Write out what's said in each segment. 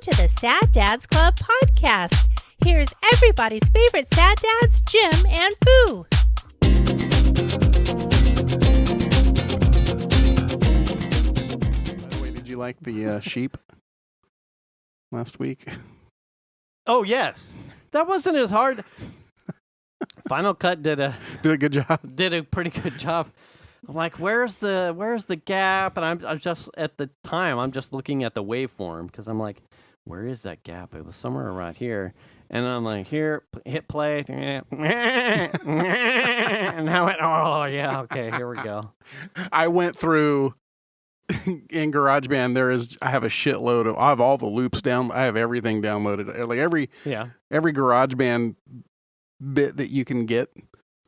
to the Sad Dads Club podcast. Here's everybody's favorite sad dads, Jim and Foo. By the way, did you like the sheep last week? Oh, yes. That wasn't as hard. Final Cut did a good job. Did a pretty good job. I'm like, where's the gap? And I'm just at the time I'm just looking at the waveform because I'm like, where is that gap? It was somewhere around here. And I'm like, here, hit play. And I went, oh yeah, okay, here we go. I went through in GarageBand. I have a shitload I have all the loops down. I have everything downloaded. Like every GarageBand bit that you can get,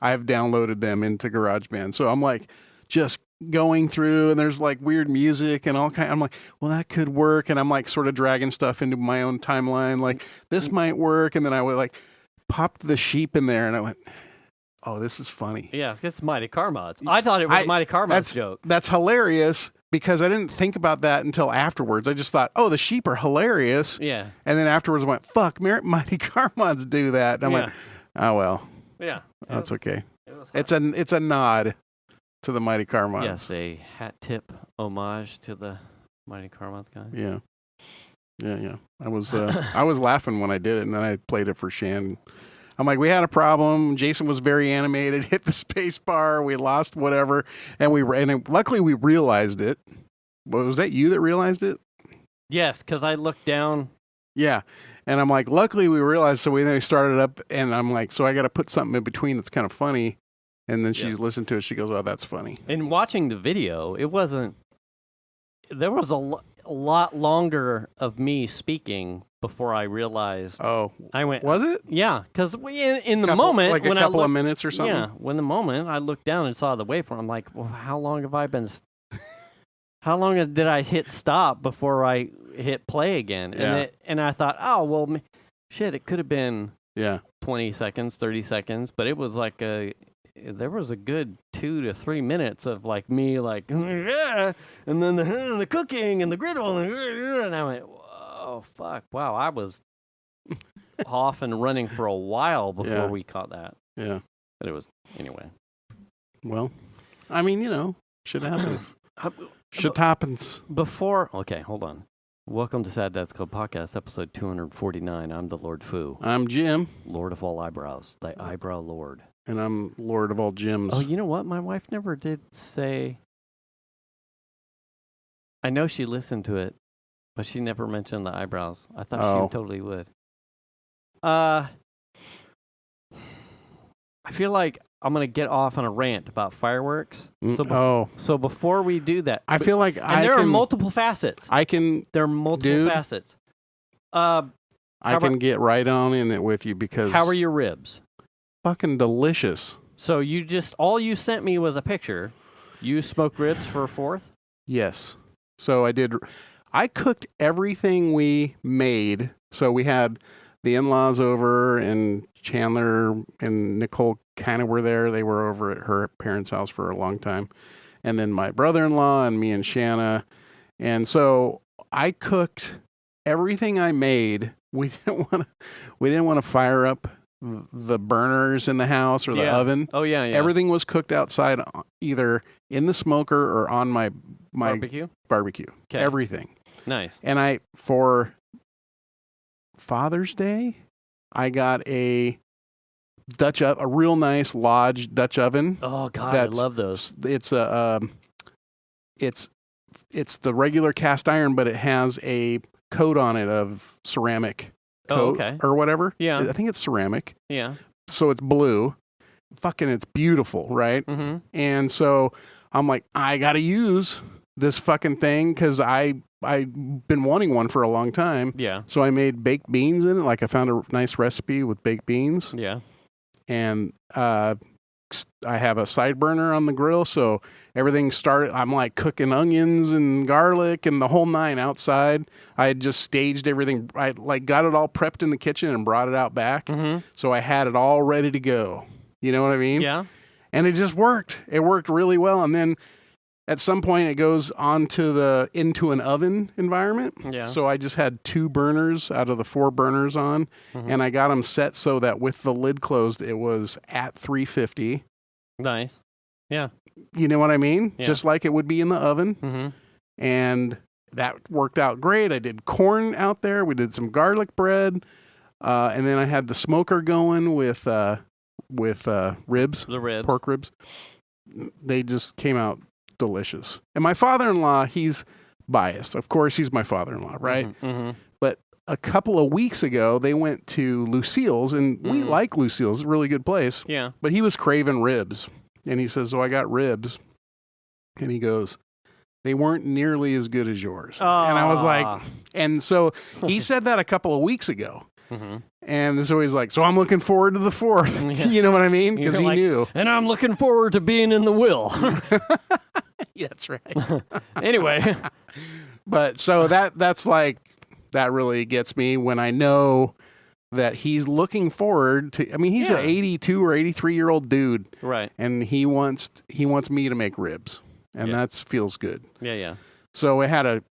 I've downloaded them into GarageBand. So I'm like just going through, and there's like weird music and all kind. I'm like, well, that could work, and I'm like sort of dragging stuff into my own timeline. Like this might work, and then I would like popped the sheep in there, and I went, oh, this is funny. Yeah, it's Mighty Car Mods. I thought it was Mighty Car Mods joke. That's hilarious because I didn't think about that until afterwards. I just thought, oh, the sheep are hilarious. Yeah. And then afterwards I went, fuck, Mighty Car Mods do that. And I went, oh well. Yeah. That's okay. It's a nod to the Mighty Car Mods. Yes, a hat tip homage to the Mighty Car Mods guy. Yeah. I was laughing when I did it, and then I played it for Shan. I'm like, we had a problem. Jason was very animated, hit the space bar, we lost whatever, and luckily we realized it. Was that you that realized it? Yes, because I looked down. Yeah. And I'm like, luckily we realized, so we started up, and I'm like, so I got to put something in between that's kind of funny. And then she listened to it. She goes, oh, that's funny. And watching the video, there was a lot longer of me speaking before I realized. Oh, I went. Was it? Yeah, because in the moment, like a couple of minutes or something. Yeah, when the moment I looked down and saw the waveform, I'm like, well, how long have I been? How long did I hit stop before I hit play again? Yeah. And I thought, oh well, shit, it could have been 20 seconds, 30 seconds, but it was like there was a good 2 to 3 minutes of like me like, yeah, and then the cooking and the griddle, and I went, oh fuck, wow, I was off and running for a while before we caught that. Yeah, but it was anyway. Well, I mean, shit happens. Shit happens. Okay, hold on. Welcome to Sad Dads Club Podcast, episode 249. I'm the Lord Foo. I'm Jim. Lord of all eyebrows. The eyebrow lord. And I'm Lord of all Jims. Oh, you know what? My wife never did say... I know she listened to it, but she never mentioned the eyebrows. I thought she totally would. I feel like I'm going to get off on a rant about fireworks. So before we do that... I feel like there are multiple facets. There are multiple facets. I can get right on in it with you because... How are your ribs? Fucking delicious. So all you sent me was a picture. You smoked ribs for a 4th? Yes. So I cooked everything we made. So we had the in-laws over, and Chandler and Nicole kind of were there. They were over at her parents' house for a long time. And then my brother-in-law and me and Shanna. And so I cooked everything I made. We didn't want to fire up the burners in the house or the oven. Oh yeah. Everything was cooked outside, either in the smoker or on my barbecue. Okay. Everything. Nice. And for Father's Day, I got a real nice Lodge Dutch oven. Oh God, I love those. It's it's the regular cast iron, but it has a coat on it of ceramic. Or whatever. Yeah. I think it's ceramic. Yeah. So it's blue. Fucking it's beautiful, right? Mm-hmm. And so I'm like, I got to use this fucking thing because I've been wanting one for a long time. Yeah. So I made baked beans in it. Like I found a nice recipe with baked beans. Yeah. And I have a side burner on the grill, so everything started. I'm like cooking onions and garlic and the whole nine outside. I had just staged everything. I like got it all prepped in the kitchen and brought it out back. Mm-hmm. So I had it all ready to go. You know what I mean? Yeah. And it just worked. It worked really well. And then at some point it goes into an oven environment. Yeah. So I just had 2 burners out of the 4 burners on, and I got them set so that with the lid closed, it was at 350. Nice. Yeah. You know what I mean? Yeah. Just like it would be in the oven. And that worked out great. I did corn out there. We did some garlic bread. And then I had the smoker going with ribs. The ribs. Pork ribs. They just came out delicious. And my father-in-law, he's biased. Of course, he's my father-in-law, right? But a couple of weeks ago, they went to Lucille's, and we like Lucille's. It's a really good place. Yeah. But he was craving ribs. And he says, so I got ribs. And he goes, they weren't nearly as good as yours. And I was like, and so he said that a couple of weeks ago. And so he's like, so I'm looking forward to the 4th. Yeah. You know what I mean? Because he knew. And I'm looking forward to being in the will. Yeah, that's right. Anyway. But so that's like, that really gets me when I know that he's looking forward to, I mean, he's an 82 or 83-year-old dude. Right. And he wants me to make ribs. And that feels good. Yeah. So I had a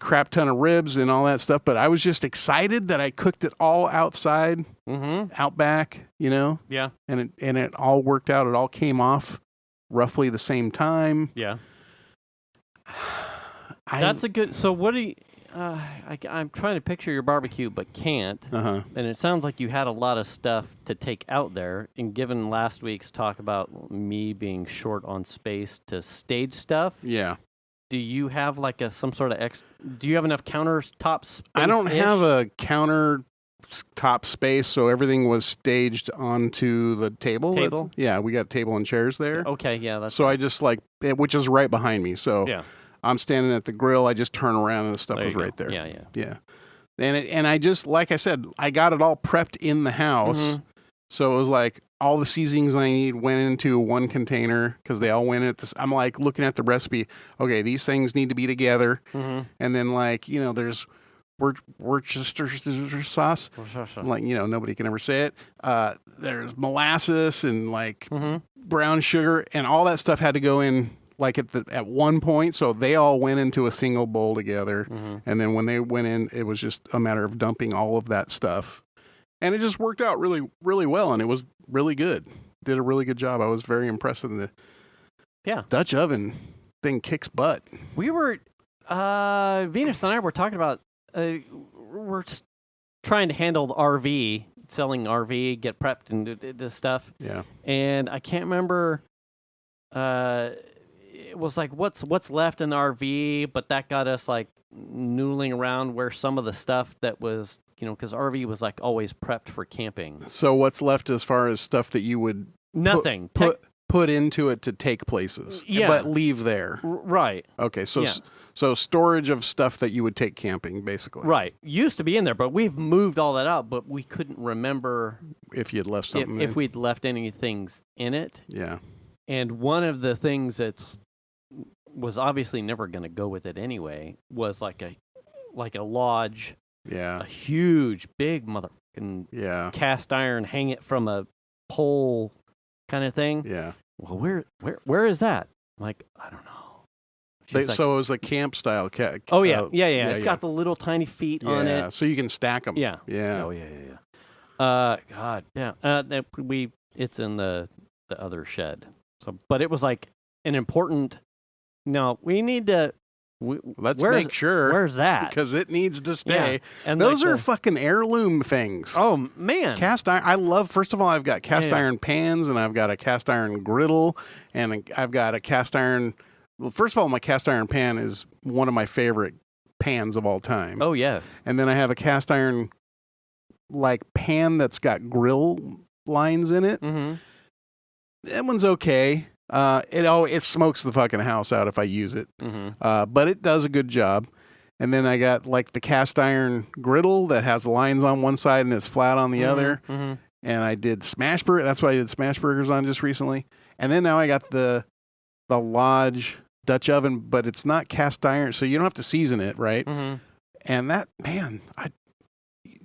crap ton of ribs and all that stuff, but I was just excited that I cooked it all outside, out back, you know? Yeah. And it all worked out. It all came off roughly the same time. Yeah. That's a good, so what do you, I'm trying to picture your barbecue, but can't. And it sounds like you had a lot of stuff to take out there. And given last week's talk about me being short on space to stage stuff, do you have like some sort of do you have enough countertop space? I don't have a countertop space, so everything was staged onto the table. Yeah, we got table and chairs there. Okay, yeah, that's so I just which is right behind me. So I'm standing at the grill. I just turn around and the stuff is right there. Yeah. And I just, like I said, I got it all prepped in the house. So it was like all the seasonings I need went into one container because they all went at this. I'm like looking at the recipe. Okay, these things need to be together. And then there's Worcestershire sauce. Like, nobody can ever say it. There's molasses and brown sugar, and all that stuff had to go in at one point, so they all went into a single bowl together. And then when they went in, it was just a matter of dumping all of that stuff. And it just worked out really, really well, and it was really good. Did a really good job. I was very impressed with the Dutch oven thing kicks butt. We were, Venus and I were talking about, we're trying to handle the RV, selling RV, get prepped and do this stuff. Yeah. And I can't remember, it was like what's left in the RV, but that got us like noodling around where some of the stuff that was, because RV was like always prepped for camping. So what's left as far as stuff that you would nothing put into it to take places, but leave there, right? Okay, so storage of stuff that you would take camping, basically. Right, used to be in there, but we've moved all that out. But we couldn't remember if you'd left something, if we'd left any things in it. Yeah, and one of the things that's was obviously never going to go with it anyway was like a lodge. Yeah. A huge, big motherfucking cast iron, hang it from a pole kind of thing. Yeah. Well, where is that? I'm like, I don't know. So it was a camp style. Yeah. It's got the little tiny feet on it. So you can stack them. Yeah. Yeah. Oh, yeah. God, yeah. It's in the other shed. So, but it was like an important, no, we need to, let's make sure. Where's that? Because it needs to stay. Yeah. And those are fucking heirloom things. Oh, man. Cast iron. I love, first of all, I've got cast iron pans, and I've got a cast iron griddle, and I've got a cast iron. Well, first of all, my cast iron pan is one of my favorite pans of all time. Oh, yes. And then I have a cast iron pan that's got grill lines in it. That one's okay. It smokes the fucking house out if I use it. But it does a good job. And then I got the cast iron griddle that has lines on one side and it's flat on the other. And I did smash burger. That's what I did smash burgers on just recently. And then now I got the Lodge Dutch oven, but it's not cast iron, so you don't have to season it, right? And that, man,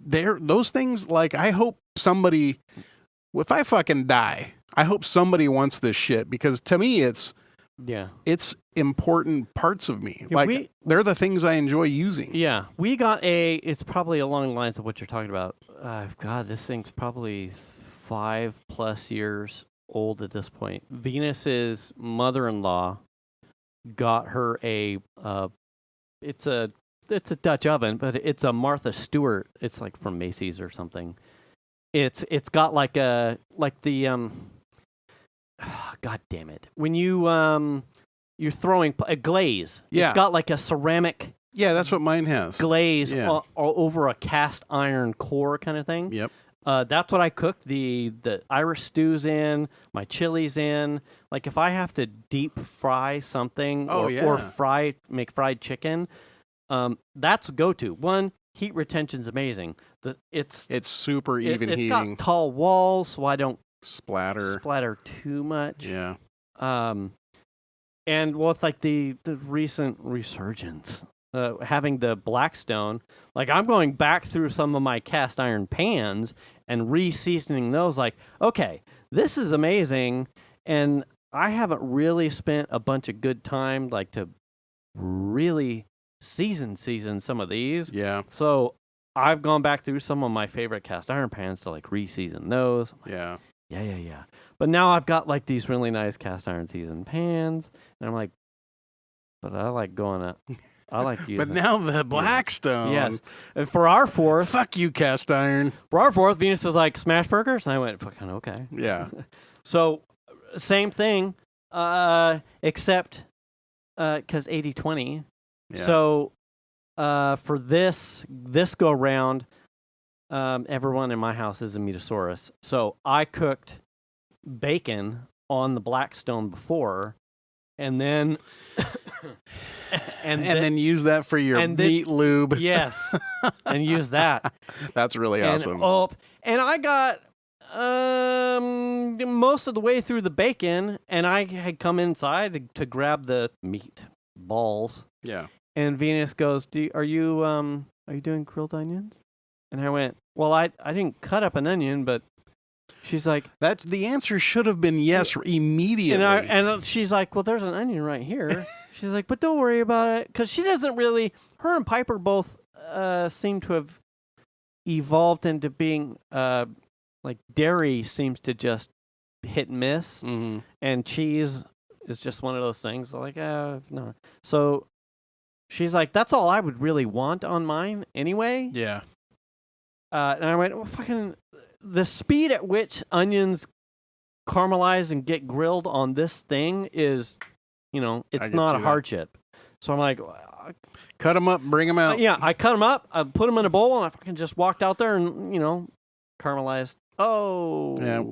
those things, I hope somebody, if I fucking die, I hope somebody wants this shit, because to me it's important parts of me. Like they're the things I enjoy using. Yeah, we got it's probably along the lines of what you're talking about. God, this thing's probably 5+ years old at this point. Venus's mother-in-law got her it's a Dutch oven, but it's a Martha Stewart. It's like from Macy's or something. It's got like the God damn it. When you're throwing a glaze. Yeah. It's got like a ceramic. Yeah, that's what mine has. Glaze all over a cast iron core kind of thing. Yep. That's what I cooked the Irish stews in, my chilies in. Like if I have to deep fry something or make fried chicken, that's go-to. One, heat retention's amazing. It's super even heating. It's got tall walls, so I don't splatter too much. Yeah. And with like the recent resurgence, having the Blackstone, like I'm going back through some of my cast iron pans and re-seasoning those. Like, okay, this is amazing, and I haven't really spent a bunch of good time like to really season some of these. Yeah. So I've gone back through some of my favorite cast iron pans to like re-season those. Like, yeah. Yeah. But now I've got like these really nice cast iron seasoned pans, and I'm like, but I like going up. I like using. But now the Blackstone. Yes. And for our 4th, fuck you, cast iron. For our 4th, Venus was like smash burgers, and I went fucking okay. Yeah. So same thing, except because 80/20. Yeah. So for this go round, everyone in my house is a Metasaurus. So I cooked bacon on the Blackstone before, and then then use that for your meat lube. Yes, and use that. That's really awesome. And I got most of the way through the bacon, and I had come inside to grab the meat balls. Yeah. And Venus goes, are you doing grilled onions? And I went, well, I didn't cut up an onion, but she's like... the answer should have been yes immediately. And she's like, well, there's an onion right here. She's like, but don't worry about it. Because she doesn't really... Her and Piper both seem to have evolved into being... like dairy seems to just hit and miss. Mm-hmm. And cheese is just one of those things. Like, no. So she's like, that's all I would really want on mine anyway. Yeah. And I went, well, fucking... The speed at which onions caramelize and get grilled on this thing is, it's not a hardship. So I'm like... Cut them up, bring them out. Yeah, I cut them up, I put them in a bowl, and I fucking just walked out there and, caramelized. Oh. Yeah.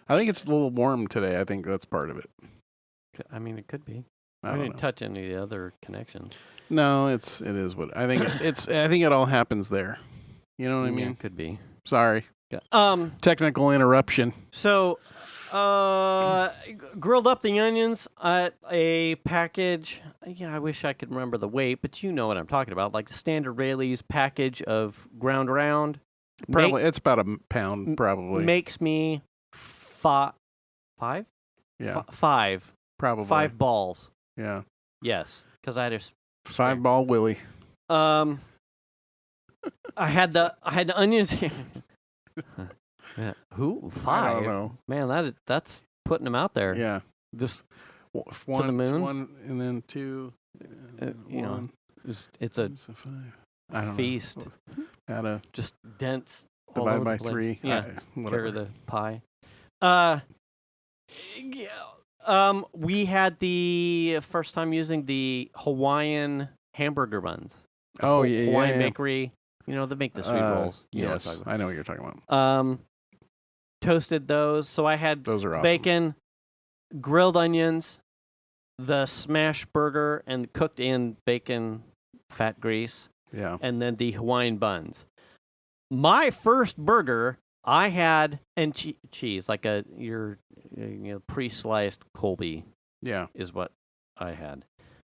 I think it's a little warm today. I think that's part of it. I mean, it could be. I didn't touch any of the other connections. No, it is what I think. I think it all happens there. You know what I mean? It could be. Sorry. Technical interruption. So, grilled up the onions at a package. Yeah, I wish I could remember the weight, but you know what I'm talking about. Like the standard Rayleigh's package of ground round. Probably it's about a pound. Probably makes me five. Yeah, 5. Probably 5 balls. Yeah. Yes, because I had a 5-ball Willie. I had the onions. Yeah. Who 5? I don't know. Man, that's putting them out there. Yeah, just one to the moon. 1 and then 2. It's a 5. I don't feast. Know. Just dense. Divide by 3. Yeah. Carry the pie. We had the first time using the Hawaiian hamburger buns. Hawaiian bakery. They make the sweet rolls. Yes, I know what you're talking about. Toasted those. So I had those are awesome. Bacon, grilled onions, the smash burger, and cooked in bacon fat grease. Yeah. And then the Hawaiian buns. My first burger, I had, and cheese, like your pre-sliced Colby. Yeah. Is what I had.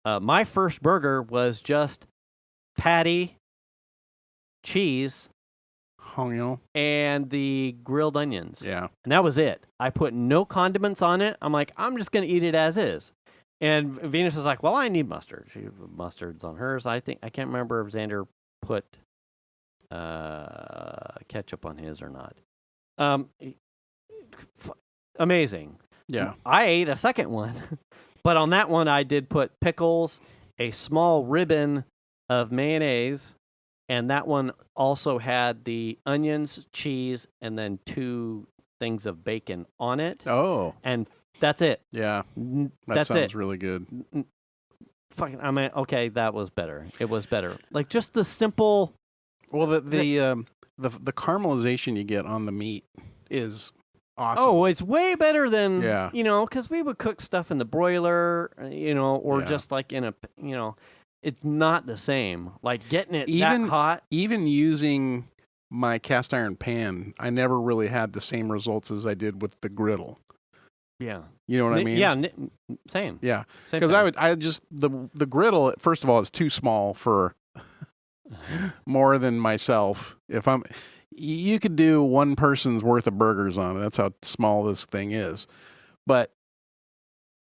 My first burger was just patty, cheese, and the grilled onions. Yeah. And that was it. I put no condiments on it. I'm like, I'm just going to eat it as is. And Venus was like, well, I need mustard. Mustard's on hers. I can't remember if Xander put ketchup on his or not. Amazing. Yeah. I ate a second one, but on that one I did put pickles, a small ribbon of mayonnaise, and that one also had the onions, cheese, and then 2 things of bacon on it. Oh. And that's it. Yeah. That's sounds really good. Fucking, I mean, okay, that was better. It was better. Like just the simple. Well, the caramelization you get on the meat is awesome. Oh, it's way better than because we would cook stuff in the broiler, or just like in a, it's not the same. Like getting it that hot. Even using my cast iron pan, I never really had the same results as I did with the griddle. Yeah. You know what I mean? Yeah, same. Yeah. Because the griddle, first of all, is too small for more than myself. You could do one person's worth of burgers on it. That's how small this thing is. But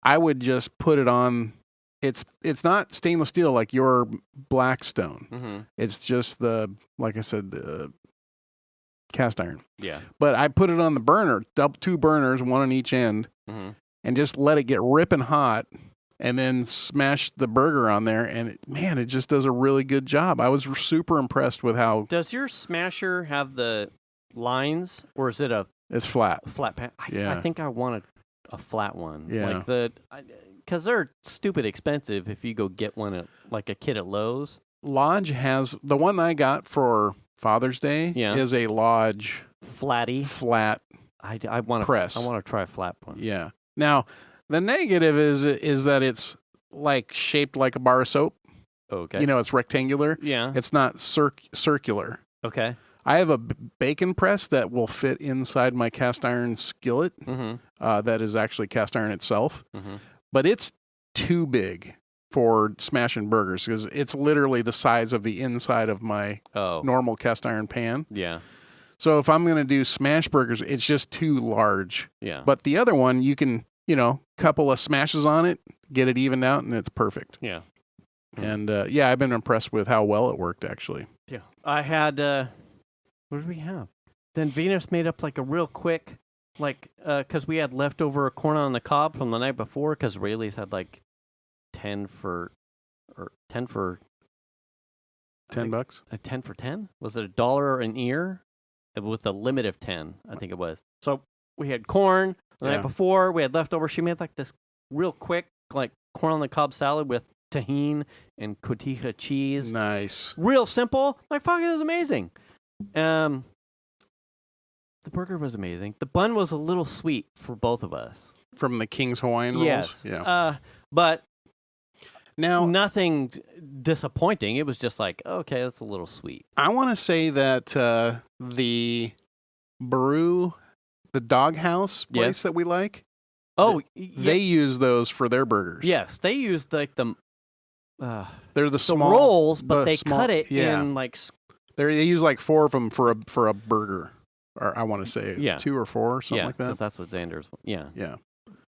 I would just put it on. It's not stainless steel like your Blackstone. Mm-hmm. It's just like I said, the cast iron. Yeah. But I put it on the burner, 2 burners, 1 on each end, and just let it get ripping hot, and then smash the burger on there, and it just does a really good job. I was super impressed with how. Does your smasher have the lines, or is it It's flat. Flat pan? Yeah. I think I wanted a flat one. Yeah. Like because they're stupid expensive if you go get one at like a kid at Lowe's. Lodge has the one I got for Father's Day. Yeah. Is a Lodge flat. I want to press. I want to try a flat one. Yeah. Now the negative is that it's like shaped like a bar of soap. Okay. It's rectangular. Yeah. It's not circular. Okay. I have a bacon press that will fit inside my cast iron skillet. That is actually cast iron itself, but it's too big for smashing burgers because it's literally the size of the inside of my normal cast iron pan. Yeah. So if I'm going to do smash burgers, it's just too large. Yeah. But the other one, you can, couple of smashes on it, get it evened out, and it's perfect. Yeah. And I've been impressed with how well it worked, actually. Yeah. I had, what did we have? Then Venus made up like a real quick, because we had leftover corn on the cob from the night before, because Rayleigh's had like 10 for $10. A 10 for 10? Was it $1 an ear? With a limit of 10, I think it was. So we had corn the night before. We had leftover. She made like this real quick, like corn on the cob salad with tahini and cotija cheese. Nice. Real simple. Like, fuck, it was amazing. The burger was amazing. The bun was a little sweet for both of us. From the King's Hawaiian rolls? Yes. Yeah. But now, nothing disappointing. It was just like, okay, that's a little sweet. I want to say that the Baru, the Doghouse place that we like, they use those for their burgers. Yes, they use like the they're the small rolls, but they cut it in like. They use like 4 of them for a burger, or I want to say 2 or 4 or something like that. Because that's what Xander's. Yeah.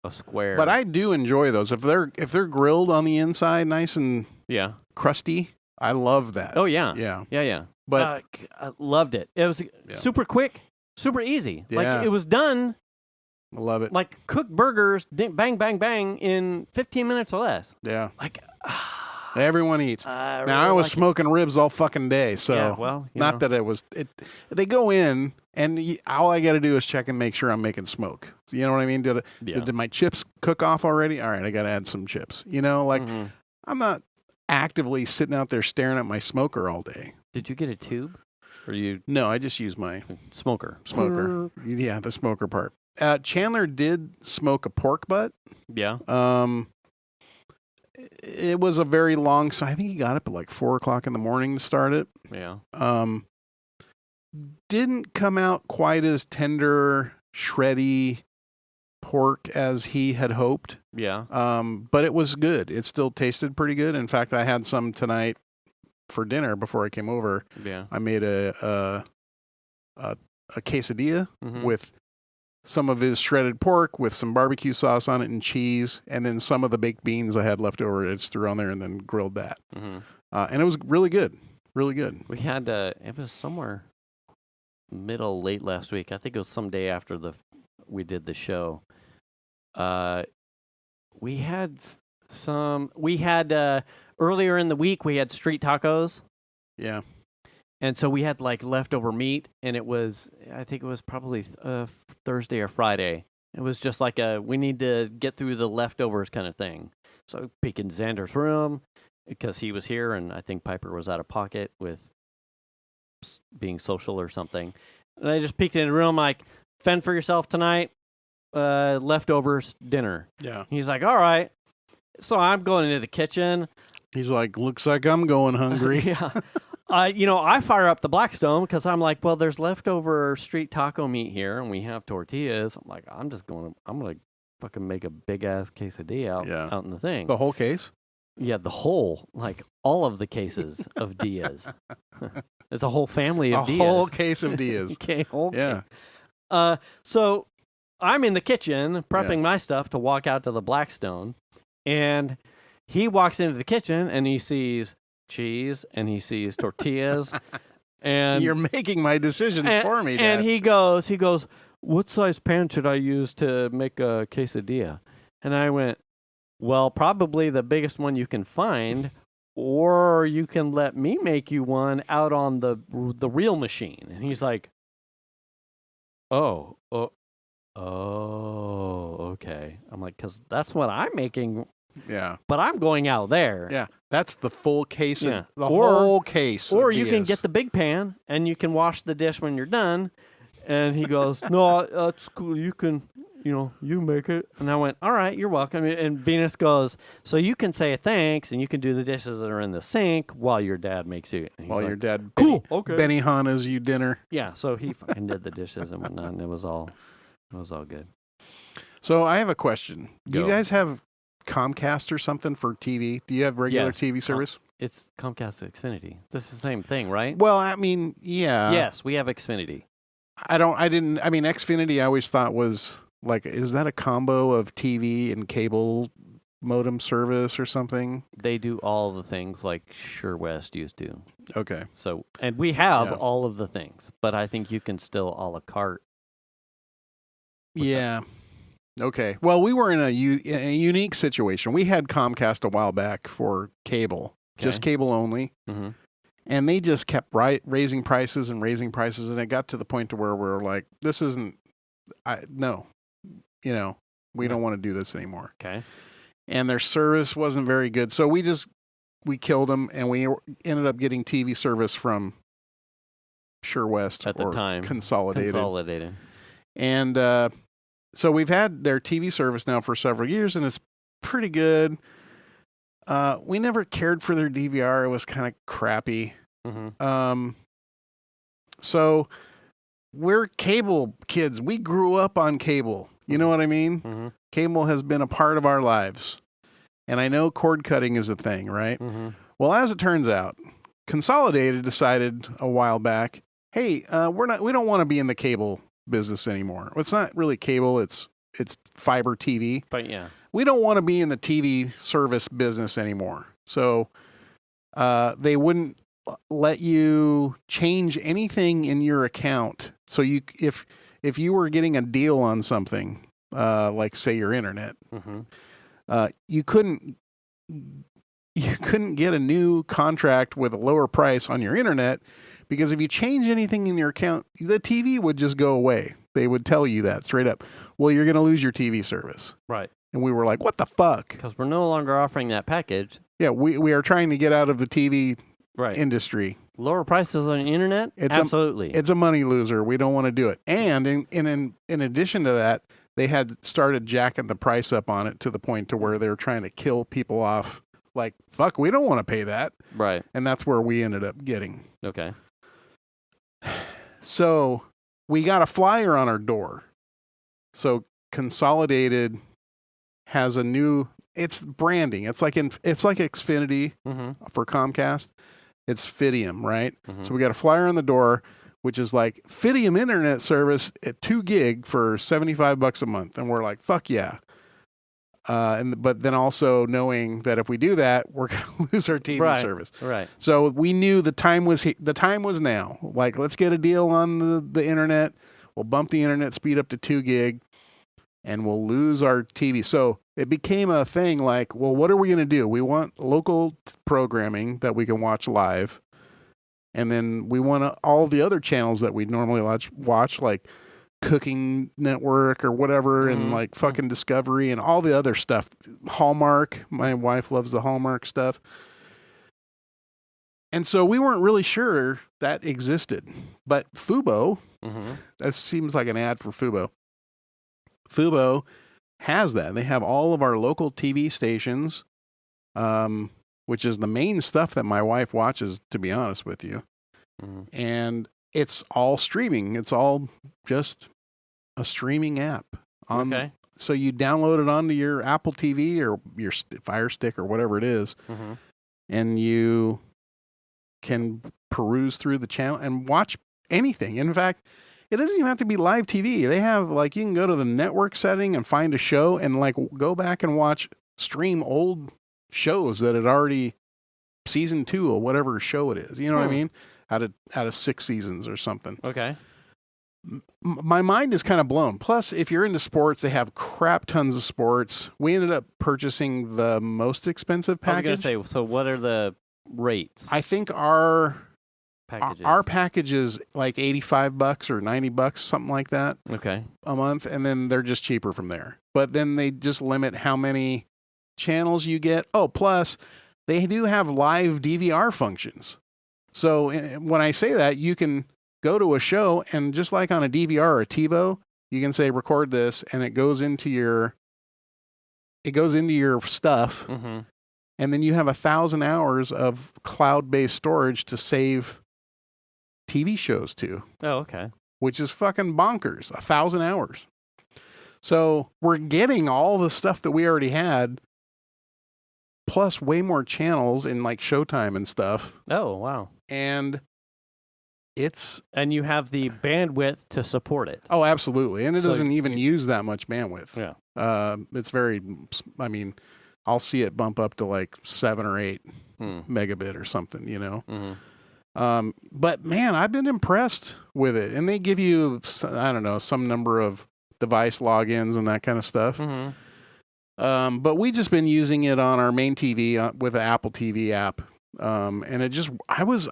A square. But I do enjoy those if they're grilled on the inside, nice and crusty. I love that. Oh yeah. Yeah. But I loved it. It was super quick, super easy. Yeah. Like it was done. I love it. Like cooked burgers, bang, bang, bang in 15 minutes or less. Yeah. Like everyone eats. Really now I was smoking ribs all fucking day, so not that it was. They go in, and all I got to do is check and make sure I'm making smoke. You know what I mean? Did my chips cook off already? All right, I got to add some chips. I'm not actively sitting out there staring at my smoker all day. Did you get a tube? Or No, I just use my smoker. Yeah, the smoker part. Chandler did smoke a pork butt. Yeah. It was a very long, so I think he got up at like 4:00 in the morning to start it. Yeah. Didn't come out quite as tender, shreddy pork as he had hoped. Yeah. But it was good. It still tasted pretty good. In fact, I had some tonight for dinner before I came over. Yeah. I made a quesadilla with some of his shredded pork with some barbecue sauce on it and cheese, and then some of the baked beans I had left over. I just threw on there and then grilled that. Mm-hmm. And it was really good. Really good. We had, it was somewhere late last week. I think it was some day after we did the show. We had earlier in the week, we had street tacos. Yeah. And so we had like leftover meat, and I think it was probably Thursday or Friday. It was just like we need to get through the leftovers kind of thing. So I peek in Xander's room because he was here, and I think Piper was out of pocket with being social or something. And I just peeked in the room like, fend for yourself tonight, leftovers dinner. Yeah. He's like, all right. So I'm going into the kitchen. He's like, looks like I'm going hungry. Yeah. I fire up the Blackstone because I'm like, well, there's leftover street taco meat here, and we have tortillas. I'm like, I'm going to fucking make a big ass quesadilla out in the thing. The whole case? Yeah, all of the cases of Diaz. It's a whole family of Diaz. A whole case of Diaz. Okay, case. So I'm in the kitchen prepping my stuff to walk out to the Blackstone, and he walks into the kitchen and he sees cheese and he sees tortillas. And you're making my decisions for me, Dad. And he goes, what size pan should I use to make a quesadilla? And I went, well, probably the biggest one you can find, or you can let me make you one out on the real machine. And he's like, oh, okay. I'm like, because that's what I'm making. Yeah. But I'm going out there. Yeah. That's the full case. Yeah. Whole case. Or you can get the big pan and you can wash the dish when you're done. And he goes, no, that's cool. You can, you make it. And I went, all right, you're welcome. And Venus goes, so you can say thanks and you can do the dishes that are in the sink while your dad makes you. While your dad cool. Okay. Benihana's you dinner. Yeah. So he fucking did the dishes and whatnot, and it was all good. So I have a question. Do Go. you guys have Comcast or something for TV? Do you have regular TV service? It's Comcast Xfinity. This is the same thing, right? Well, I mean, yeah. Yes, we have Xfinity. Xfinity I always thought was like, is that a combo of TV and cable modem service or something? They do all the things like Sure West used to. Okay. So, and we have all of the things, but I think you can still a la carte. Yeah. Okay. Well, we were in a unique situation. We had Comcast a while back for cable, just cable only. Mm-hmm. And they just kept raising prices, and it got to the point to where we're like, this isn't, no, we don't want to do this anymore. Okay. And their service wasn't very good. So we killed them, and we ended up getting TV service from Sure West at the time. Consolidated. And, so we've had their TV service now for several years, and it's pretty good. We never cared for their DVR. It was kind of crappy. Mm-hmm. So we're cable kids. We grew up on cable. You know what I mean? Mm-hmm. Cable has been a part of our lives. And I know cord cutting is a thing, right? Mm-hmm. Well, as it turns out, Consolidated decided a while back, hey, we don't want to be in the cable business anymore. Well, it's not really cable, it's fiber TV. But yeah. We don't want to be in the TV service business anymore. So they wouldn't let you change anything in your account. So if you were getting a deal on something, like say your internet, mm-hmm. You couldn't get a new contract with a lower price on your internet. Because if you change anything in your account, the TV would just go away. They would tell you that straight up. Well, you're going to lose your TV service. Right. And we were like, what the fuck? Because we're no longer offering that package. Yeah, we are trying to get out of the TV industry. Lower prices on the internet? Absolutely. It's a money loser. We don't want to do it. And in addition to that, they had started jacking the price up on it to the point to where they were trying to kill people off. Like, fuck, we don't want to pay that. Right. And that's where we ended up getting. Okay. So we got a flyer on our door. So Consolidated has a new, it's branding. It's like Xfinity mm-hmm. for Comcast. It's Fidium, right? Mm-hmm. So we got a flyer on the door which is like Fidium internet service at 2 gig for $75 a month. And we're like, fuck yeah. But then also knowing that if we do that, we're going to lose our TV service. Right. So we knew the time was now. Like, let's get a deal on the internet. We'll bump the internet speed up to 2 gig and we'll lose our TV. So it became a thing like, well, what are we going to do? We want local programming that we can watch live. And then we want all the other channels that we normally watch like Cooking Network or whatever, and like fucking Discovery and all the other stuff. Hallmark. My wife loves the Hallmark stuff. And so we weren't really sure that existed. But Fubo, that seems like an ad for Fubo. Fubo has that. They have all of our local TV stations, which is the main stuff that my wife watches, to be honest with you. And it's all streaming. It's all just a streaming app. So you download it onto your Apple TV or your Fire Stick or whatever it is, and you can peruse through the channel and watch anything. In fact, it doesn't even have to be live TV. They have, like, you can go to the network setting and find a show and, like, go back and stream old shows that had already season 2 or whatever show it is. You know what I mean? Out of 6 seasons or something. Okay. My mind is kind of blown. Plus, if you're into sports, they have crap tons of sports. We ended up purchasing the most expensive package. I was going to say, so what are the rates? I think our package is like $85 or $90, something like that. Okay. A month, and then they're just cheaper from there. But then they just limit how many channels you get. Oh, plus they do have live DVR functions. So when I say that, you can go to a show and just like on a DVR or a TiVo, you can say record this, and it goes into your stuff, and then you have 1,000 hours of cloud-based storage to save TV shows to. Oh, okay. Which is fucking bonkers. 1,000 hours. So we're getting all the stuff that we already had, plus way more channels in like Showtime and stuff. Oh, wow. And you have the bandwidth to support it. Oh, absolutely. And it doesn't even use that much bandwidth. Yeah. It's very, I mean, I'll see it bump up to like 7 or 8 megabit or something, you know? But man, I've been impressed with it. And they give you, I don't know, some number of device logins and that kind of stuff. But we just been using it on our main TV with the Apple TV app. And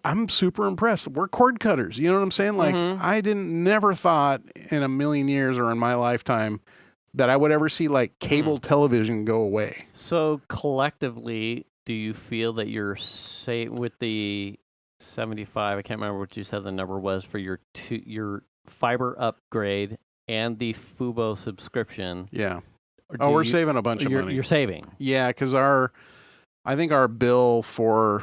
I'm super impressed. We're cord cutters. You know what I'm saying? Like I never thought in a million years or in my lifetime that I would ever see like cable television go away. So collectively, do you feel that you're with the 75? I can't remember what you said the number was for your fiber upgrade and the Fubo subscription. Yeah. We're saving a bunch of money. You're saving. Yeah, because I think our bill through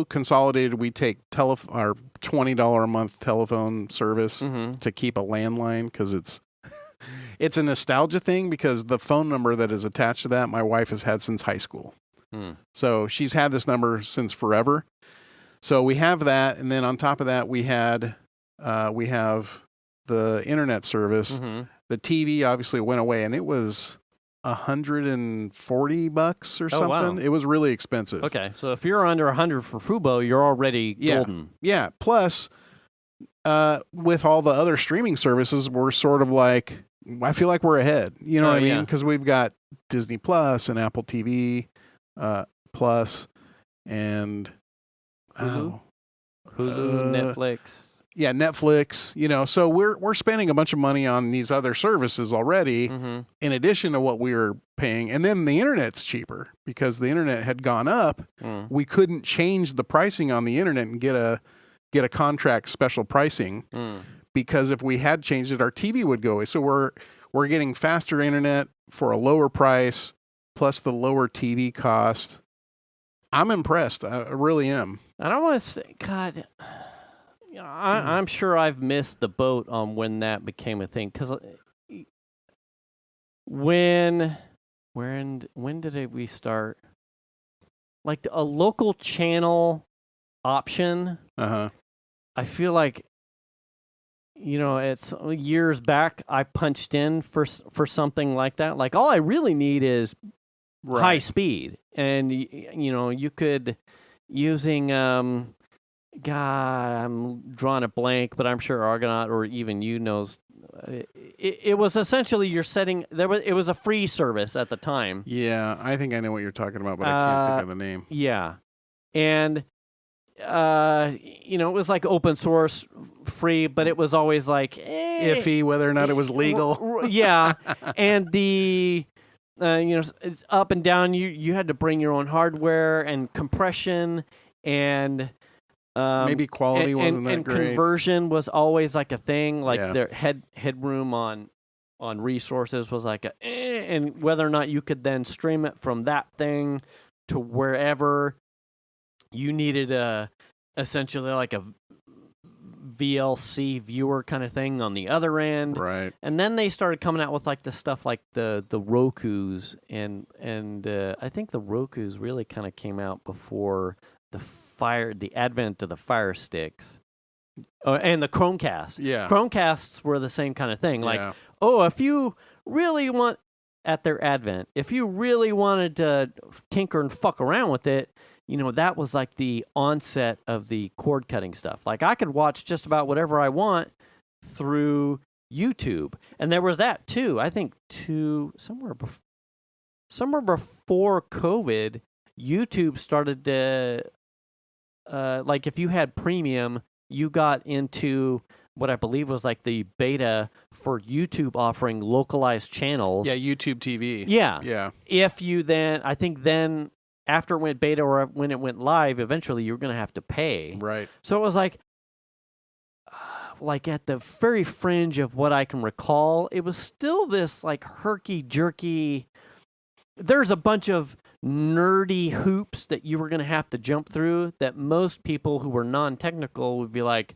Consolidated, we take our $20 a month telephone service to keep a landline, because it's a nostalgia thing, because the phone number that is attached to that, my wife has had since high school. So she's had this number since forever. So we have that, and then on top of that, we have the internet service. The TV obviously went away, and it was $140 or something. Wow. It was really expensive. Okay, so if you're under 100 for Fubo, you're already golden. Yeah. Plus, with all the other streaming services, we're sort of like, I feel like we're ahead. You know what I mean? Because we've got Disney Plus and Apple TV Plus and Hulu, Netflix. Yeah, Netflix, you know, so we're spending a bunch of money on these other services already in addition to what we were paying. And then the internet's cheaper because the internet had gone up. We couldn't change the pricing on the internet and get a contract special pricing because if we had changed it, our TV would go away. So we're getting faster internet for a lower price plus the lower TV cost. I'm impressed. I really am. I don't want to say, God... I'm sure I've missed the boat on when that became a thing. Because when did we start? Like a local channel option. I I feel like, it's years back I punched in for something like that. Like all I really need is high speed, and you could using God, I'm drawing a blank, but I'm sure Argonaut or even you knows. It was essentially you're setting it was a free service at the time. Yeah, I think I know what you're talking about, but I can't think of the name. Yeah, and it was like open source, free, but it was always like iffy whether or not it was legal. Yeah, and the it's up and down. You had to bring your own hardware and compression and. Maybe quality wasn't that great. And conversion was always like a thing. Like their headroom on resources was like and whether or not you could then stream it from that thing to wherever you needed essentially like a VLC viewer kind of thing on the other end. Right. And then they started coming out with like the stuff like the Rokus and I think the Rokus really kind of came out before the advent of the Fire Sticks and the Chromecast. Yeah. Chromecasts were the same kind of thing. Like, if you really want, at their advent, if you really wanted to tinker and fuck around with it, that was like the onset of the cord cutting stuff. Like I could watch just about whatever I want through YouTube. And there was that too. I think somewhere before COVID, YouTube started to like if you had premium, you got into what I believe was like the beta for YouTube offering localized channels. Yeah, YouTube TV. Yeah. Yeah. If you then after it went beta or when it went live, eventually you were going to have to pay. Right. So it was like at the very fringe of what I can recall, it was still this like herky-jerky. There's a bunch of nerdy hoops that you were going to have to jump through that most people who were non-technical would be like,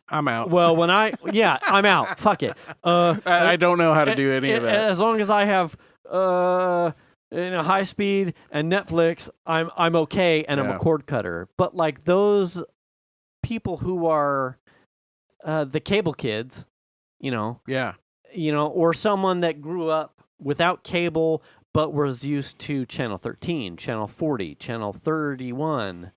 I'm out. Well, I'm out. Fuck it. I don't know how to do any of that. As long as I have high speed and Netflix, I'm okay, and I'm a cord cutter. But like those people who are the cable kids, or someone that grew up without cable but was used to Channel 13, Channel 40, Channel 31,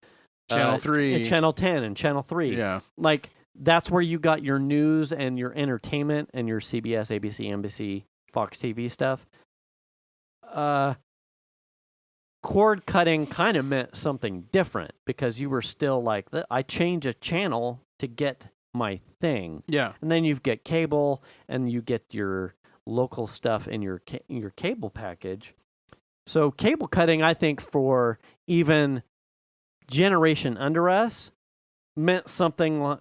Channel 3, Channel 10, and Channel 3. Yeah. Like, that's where you got your news and your entertainment and your CBS, ABC, NBC, Fox TV stuff. Cord cutting kind of meant something different because you were still like, I change a channel to get my thing. Yeah. And then you get cable and you get your local stuff in your cable package. So cable cutting, I think, for even generation under us meant something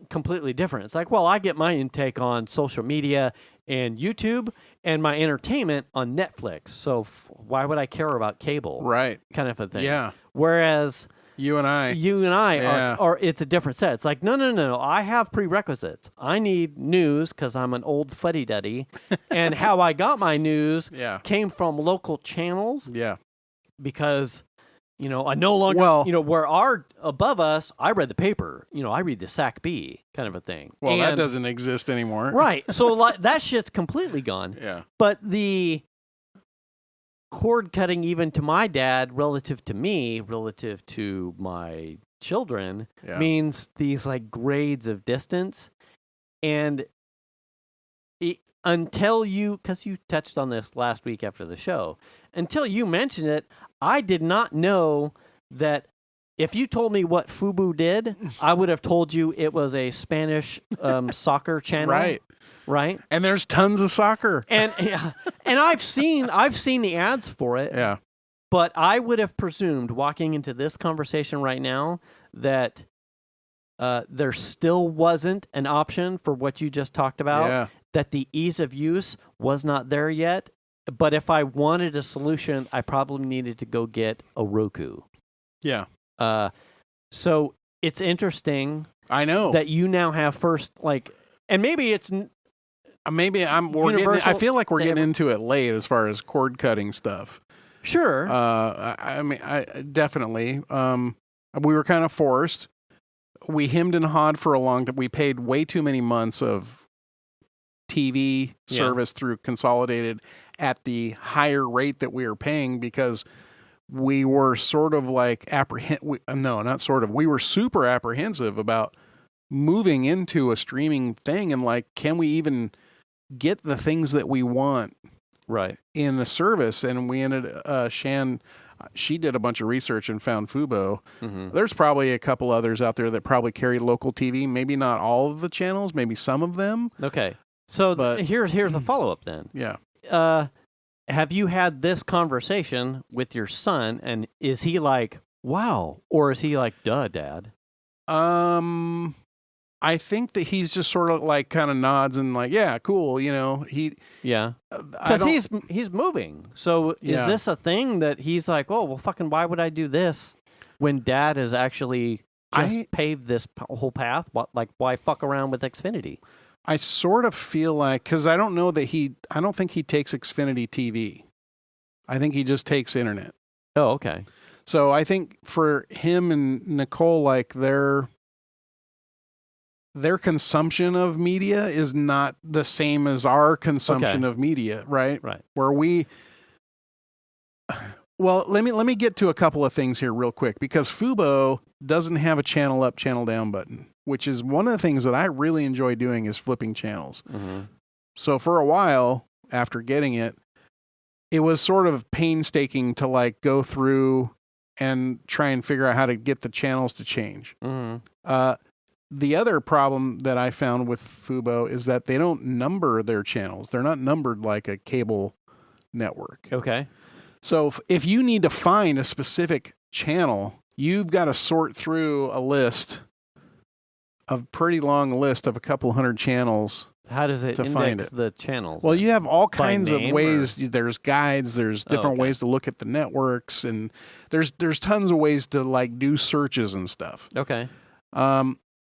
completely different. It's like, well, I get my intake on social media and YouTube and my entertainment on Netflix. So why would I care about cable? Right. Kind of a thing. Yeah. Whereas you and I are it's a different set. It's like, no. I have prerequisites. I need news because I'm an old fuddy-duddy. And how I got my news came from local channels. Yeah. Because, I no longer, where above us, I read the paper. I read the SAC-B kind of a thing. Well, that doesn't exist anymore. Right. So that shit's completely gone. Yeah. But the cord cutting, even to my dad, relative to me, relative to my children, means these like grades of distance. And until because you touched on this last week after the show, until you mentioned it, I did not know that. If you told me what Fubu did, I would have told you it was a Spanish soccer channel. Right. And there's tons of soccer. And I've seen the ads for it. Yeah. But I would have presumed, walking into this conversation right now, that there still wasn't an option for what you just talked about. Yeah. That the ease of use was not there yet. But if I wanted a solution, I probably needed to go get a Roku. Yeah. So it's interesting. I know that you now have first, and maybe it's I feel like we're getting into it late as far as cord cutting stuff. Sure. I definitely. We were kind of forced. we hemmed and hawed for a long time. We paid way too many months of TV service through Consolidated at the higher rate that we were paying because we were sort of like we were super apprehensive about moving into a streaming thing and like, can we even get the things that we want in the service? And we ended, Shan, she did a bunch of research and found Fubo. Mm-hmm. There's probably a couple others out there that probably carry local TV. Maybe not all of the channels, maybe some of them. Okay. So here's a follow-up then. Yeah. Have you had this conversation with your son, and is he like, wow, or is he like, duh, Dad? I think that he's just sort of like kind of nods and like, yeah, cool, you know. Because he's moving. So is this a thing that he's like, oh, well, fucking, why would I do this when Dad has actually just paved this whole path? Like, why fuck around with Xfinity? I sort of feel like, because I don't think he takes Xfinity TV. I think he just takes internet. Oh, okay. So I think for him and Nicole, like their consumption of media is not the same as our consumption of media, right? Right. Well, let me get to a couple of things here real quick, because Fubo doesn't have a channel up, channel down button, which is one of the things that I really enjoy doing is flipping channels. Mm-hmm. So for a while after getting it, it was sort of painstaking to like go through and try and figure out how to get the channels to change. Mm-hmm. The other problem that I found with Fubo is that they don't number their channels. They're not numbered like a cable network. Okay. So if you need to find a specific channel, you've got to sort through a pretty long list of a couple hundred channels. How does it index the channels? Well, you have all kinds of ways. There's guides. There's different ways to look at the networks, and there's tons of ways to like do searches and stuff. Okay.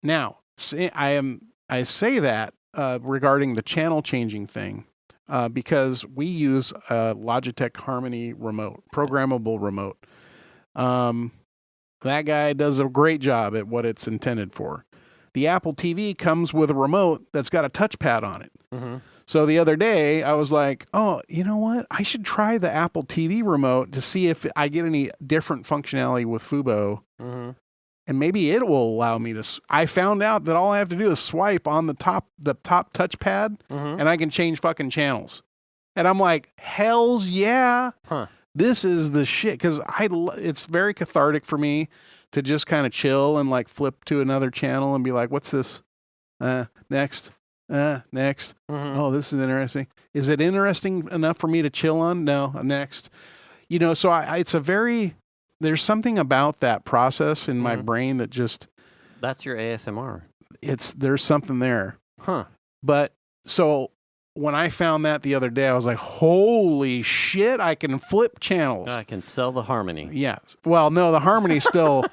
Now, I say that regarding the channel changing thing because we use a Logitech Harmony remote, programmable remote. That guy does a great job at what it's intended for. The Apple TV comes with a remote that's got a touchpad on it. Mm-hmm. So the other day I was like, oh, you know what? I should try the Apple TV remote to see if I get any different functionality with Fubo. Mm-hmm. And maybe it will allow me to. I found out that all I have to do is swipe on the top touchpad, mm-hmm. and I can change fucking channels. And I'm like, hell's yeah. Huh. This is the shit. Because it's very cathartic for me to just kind of chill and like flip to another channel and be like, what's this? Next. Next. Mm-hmm. Oh, this is interesting. Is it interesting enough for me to chill on? No. Next. You know, so there's something about that process in my brain that just... That's your ASMR. There's something there. Huh. But so when I found that the other day, I was like, holy shit, I can flip channels. I can sell the Harmony. Yes. Well, no, the Harmony still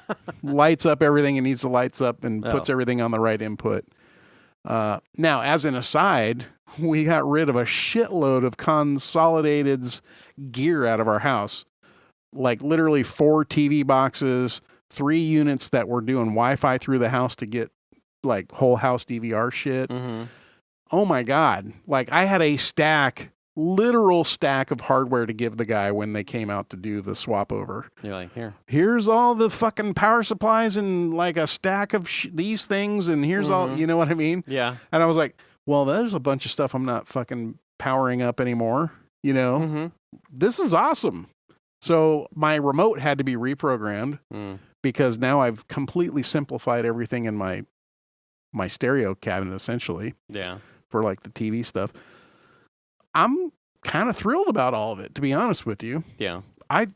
lights up everything it needs to lights up and puts everything on the right input. Now, as an aside, we got rid of a shitload of Consolidated's gear out of our house. Like literally 4 TV boxes, 3 units that were doing Wi-Fi through the house to get like whole house DVR shit. Mm-hmm. Oh my God. Like I had a literal stack of hardware to give the guy when they came out to do the swap over. You're like, here's all the fucking power supplies and like a stack of these things. And here's all, you know what I mean? Yeah. And I was like, well, there's a bunch of stuff I'm not fucking powering up anymore. You know, This is awesome. So my remote had to be reprogrammed because now I've completely simplified everything in my stereo cabinet, essentially. Yeah. For like the TV stuff. I'm kind of thrilled about all of it, to be honest with you. Yeah. I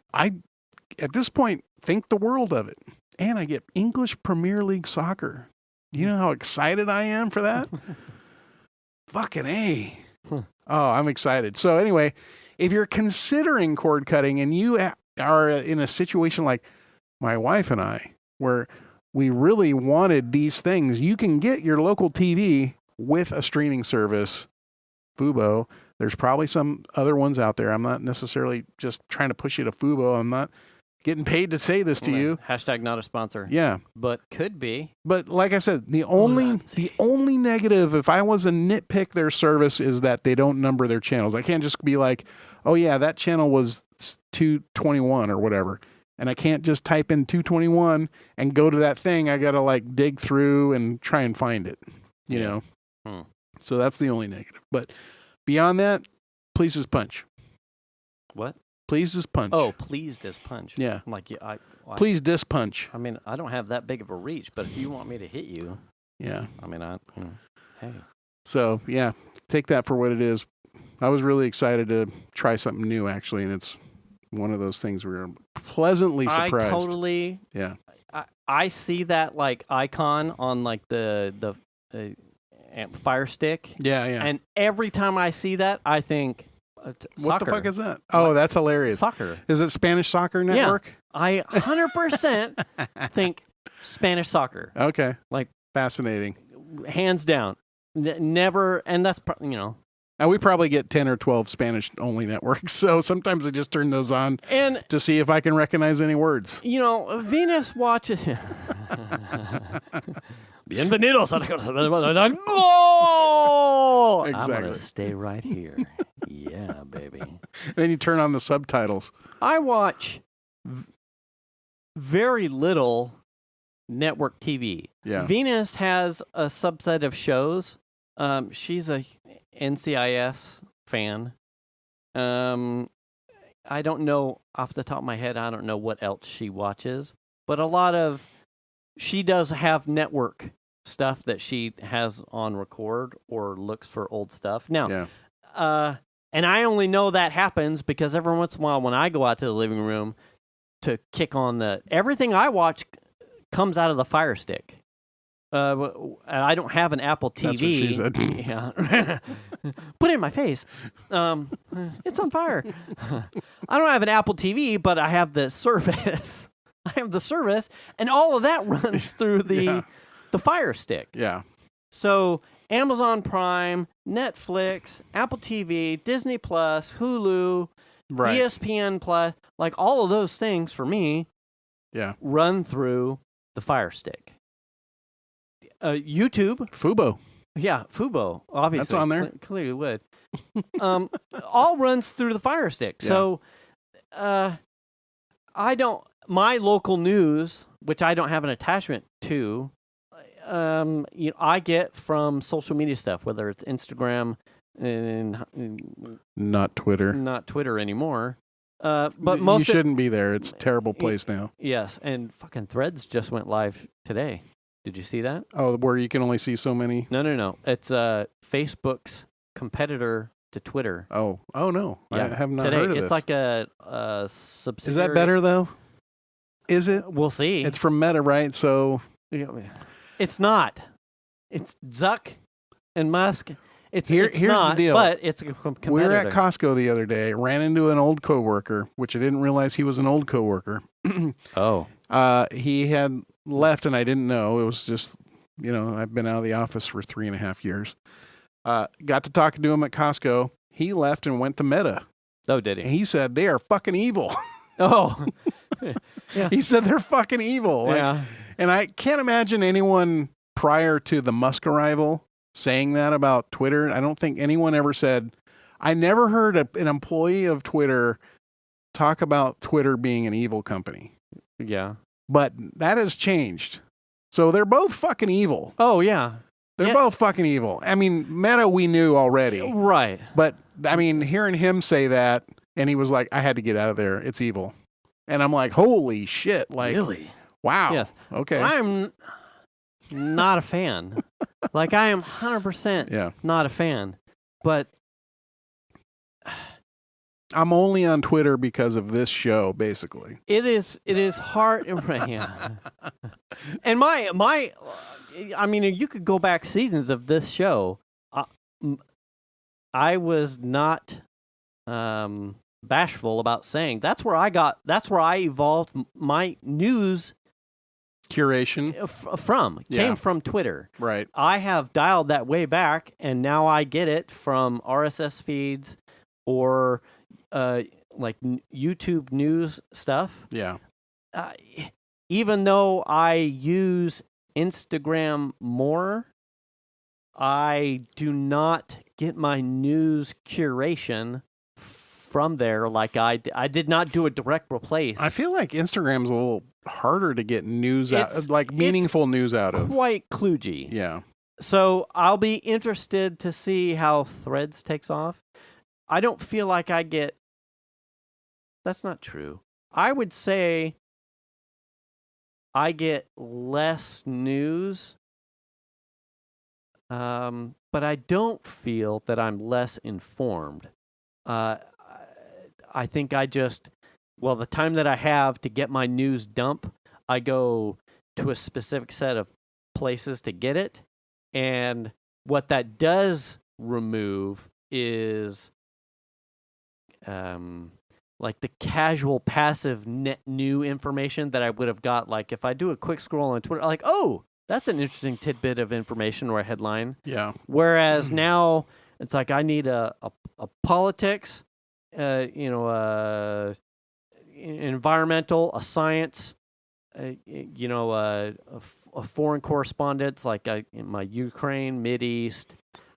at this point think the world of it. And I get English Premier League soccer. You know how excited I am for that? Fucking A. Oh, I'm excited. So anyway, if you're considering cord cutting and you are in a situation like my wife and I, where we really wanted these things, you can get your local TV with a streaming service, Fubo. There's probably some other ones out there. I'm not necessarily just trying to push you to Fubo. I'm not getting paid to say this to you. Hashtag not a sponsor. Yeah. But could be. But like I said, the only negative, if I was to nitpick their service, is that they don't number their channels. I can't just be like, oh yeah, that channel was 221 or whatever. And I can't just type in 221 and go to that thing. I got to like dig through and try and find it, you know? So that's the only negative. But beyond that, pleased as punch. What? Pleased as punch. Oh, pleased as punch. Yeah. I'm like, pleased as punch. I mean, I don't have that big of a reach, but if you want me to hit you. Yeah. I mean, hey. So, yeah, take that for what it is. I was really excited to try something new, actually, and it's one of those things where I'm pleasantly surprised. I totally. Yeah. I see that like icon on like the Fire Stick. Yeah, yeah. And every time I see that, I think, what the fuck is that? Oh, that's hilarious. Soccer. Is it Spanish Soccer Network? Yeah. I 100% think Spanish soccer. Okay. Like fascinating. Hands down. Never, and that's And we probably get 10 or 12 Spanish-only networks, so sometimes I just turn those on to see if I can recognize any words. You know, Venus watches... Bienvenidos a la... Oh! Exactly. I'm going to stay right here. Yeah, baby. Then you turn on the subtitles. I watch very little network TV. Yeah. Venus has a subset of shows. She's a NCIS fan. I don't know off the top of my head. I don't know what else she watches, but she does have network stuff that she has on record or looks for old stuff. Now, and I only know that happens because every once in a while when I go out to the living room to kick on everything I watch comes out of the Fire Stick. I don't have an Apple TV. That's what she said. Yeah. Put it in my face. It's on fire. I don't have an Apple TV, but I have the service. And all of that runs through the Fire Stick. Yeah. So Amazon Prime, Netflix, Apple TV, Disney Plus, Hulu, ESPN Plus, like all of those things for me run through the Fire Stick. YouTube. Fubo. Yeah, Fubo, obviously. That's on there. Clearly would. All runs through the Fire Stick. Yeah. So my local news, which I don't have an attachment to, I get from social media stuff, whether it's Instagram and not Twitter. Not Twitter anymore. But most you shouldn't be there. It's a terrible place now. Yes, and fucking Threads just went live today. Did you see that? Oh, where you can only see so many? No. It's Facebook's competitor to Twitter. Oh no. Yeah. I have not today, heard of it's this. like a subsidiary. Is that better though? Is it? We'll see. It's from Meta, right? So it's not. It's Zuck and Musk. Here's not, the deal. But it's a competitor. We were at Costco the other day. Ran into an old coworker, which I didn't realize he was an old coworker. Oh. He had left, and I didn't know. It was just, I've been out of the office for 3.5 years. Got to talking to him at Costco. He left and went to Meta. Oh, did he? And he said they are fucking evil. Oh. Yeah. He said they're fucking evil. Yeah. And I can't imagine anyone prior to the Musk arrival saying that about Twitter. I don't think anyone ever said. I never heard an employee of Twitter talk about Twitter being an evil company. Yeah. But that has changed. So they're both fucking evil. Oh, yeah. They're both fucking evil. I mean, Meta we knew already. Right. But, I mean, hearing him say that, and he was like, I had to get out of there. It's evil. And I'm like, holy shit. Like, really? Wow. Yes. Okay. I'm not a fan. Like, I am 100% not a fan. But I'm only on Twitter because of this show, basically. It is hard. Yeah. And I mean, you could go back seasons of this show. I was not bashful about saying that's where I evolved my news curation came from Twitter. Right. I have dialed that way back, and now I get it from RSS feeds or like YouTube news stuff. Yeah. even though I use Instagram more, I do not get my news curation from there like I did not do a direct replace. I feel like Instagram's a little harder to get news out, like meaningful news out of. Quite kludgy. Yeah. So I'll be interested to see how Threads takes off. I don't feel like I get... That's not true. I would say I get less news, but I don't feel that I'm less informed. I think the time that I have to get my news dump, I go to a specific set of places to get it. And what that does remove is like the casual, passive, net new information that I would have got. Like if I do a quick scroll on Twitter, like, oh, that's an interesting tidbit of information or a headline. Yeah. Whereas now it's like I need a politics, environmental, a science, a foreign correspondence like my Ukraine, Mideast,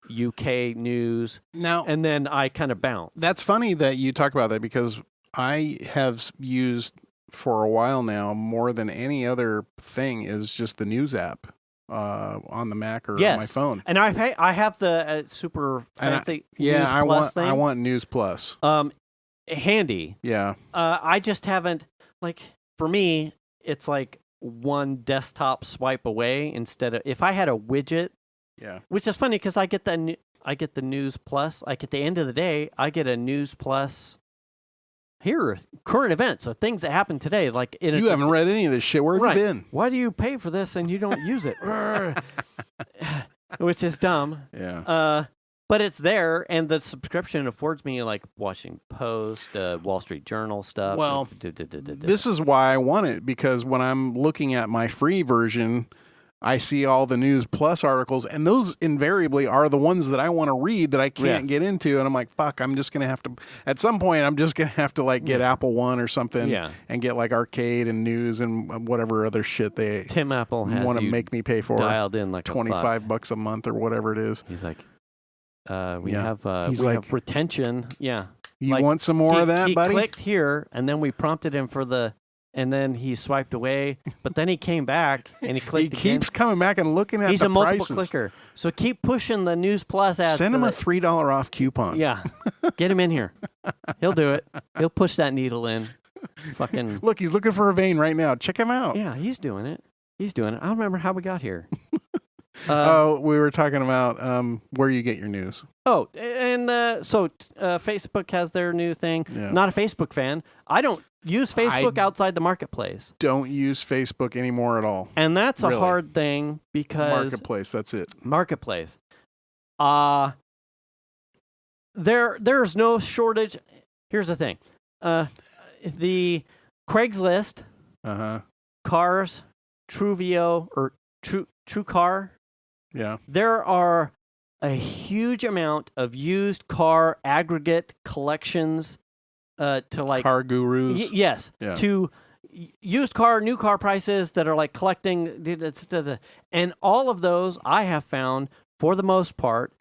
UK news. Now, and then I kind of bounce. That's funny that you talk about that because I have used for a while now more than any other thing is just the news app on the Mac or on my phone. And I have the super fancy News Plus thing. I want News Plus. Handy. Yeah. I just haven't, like, for me, it's like one desktop swipe away instead of, if I had a widget. Yeah. Which is funny because I get the News Plus. Like at the end of the day, I get a News Plus. Here are current events, so things that happen today. Like you haven't read any of this shit. Where have you been? Why do you pay for this and you don't use it? Which is dumb. Yeah. But it's there, and the subscription affords me like Washington Post, Wall Street Journal stuff. Well, this is why I want it, because when I'm looking at my free version, I see all the News Plus articles, and those invariably are the ones that I want to read that I can't get into. And I'm like, fuck, I'm just going to have to, at some point, I'm just going to have to like get Apple One or something and get like Arcade and News and whatever other shit they Tim Apple has want to make me pay for. Dialed in like $25 a month or whatever it is. He's like, we have retention. Yeah. You want some more of that, buddy? He clicked here, and then we prompted him for the... And then he swiped away, but then he came back and he clicked again. He keeps coming back and looking at the prices. He's a multiple clicker. So keep pushing the News Plus ads. Send him a $3 off coupon. Yeah. Get him in here. He'll do it. He'll push that needle in. Fucking look, he's looking for a vein right now. Check him out. Yeah, he's doing it. I don't remember how we got here. We were talking about where you get your news. Oh, and Facebook has their new thing. Yeah. Not a Facebook fan. I don't use Facebook outside the marketplace. Don't use Facebook anymore at all. And that's a hard thing because... Marketplace, that's it. Marketplace. There's no shortage. Here's the thing. The Craigslist, Cars, Truvio, or True Car. Yeah. There are a huge amount of used car aggregate collections to like car gurus. Yes. Yeah. To used car, new car prices that are like collecting, and all of those I have found for the most part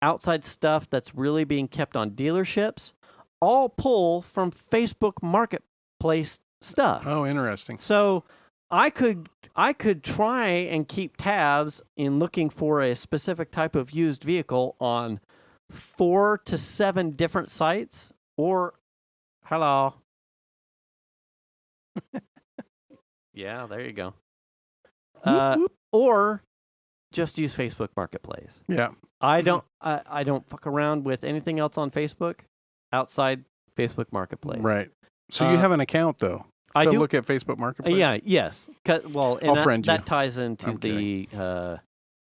outside stuff that's really being kept on dealerships, all pull from Facebook Marketplace stuff. Oh, interesting. So I could try and keep tabs in looking for a specific type of used vehicle on 4 to 7 different sites, or hello. Yeah, there you go. Or just use Facebook Marketplace. Yeah. I don't fuck around with anything else on Facebook outside Facebook Marketplace. Right. So you have an account though. I do look at Facebook Marketplace. Yes. Well, and I'll friend you. That ties into the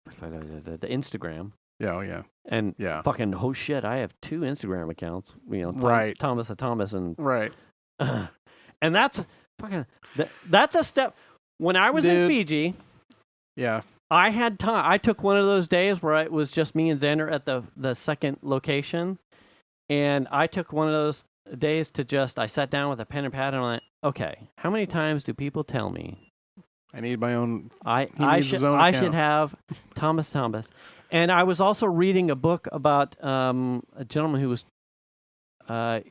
Instagram. Yeah, yeah. And fucking shit, I have 2 Instagram accounts. Right. Thomas the Thomad and right. And that's fucking that's a step. When I was in Fiji, I had time. I took one of those days where it was just me and Xander at the second location, and I took one of those days to I sat down with a pen and pad and I went, okay, how many times do people tell me I need my own? I should have Thomas Thomas. And I was also reading a book about a gentleman who was a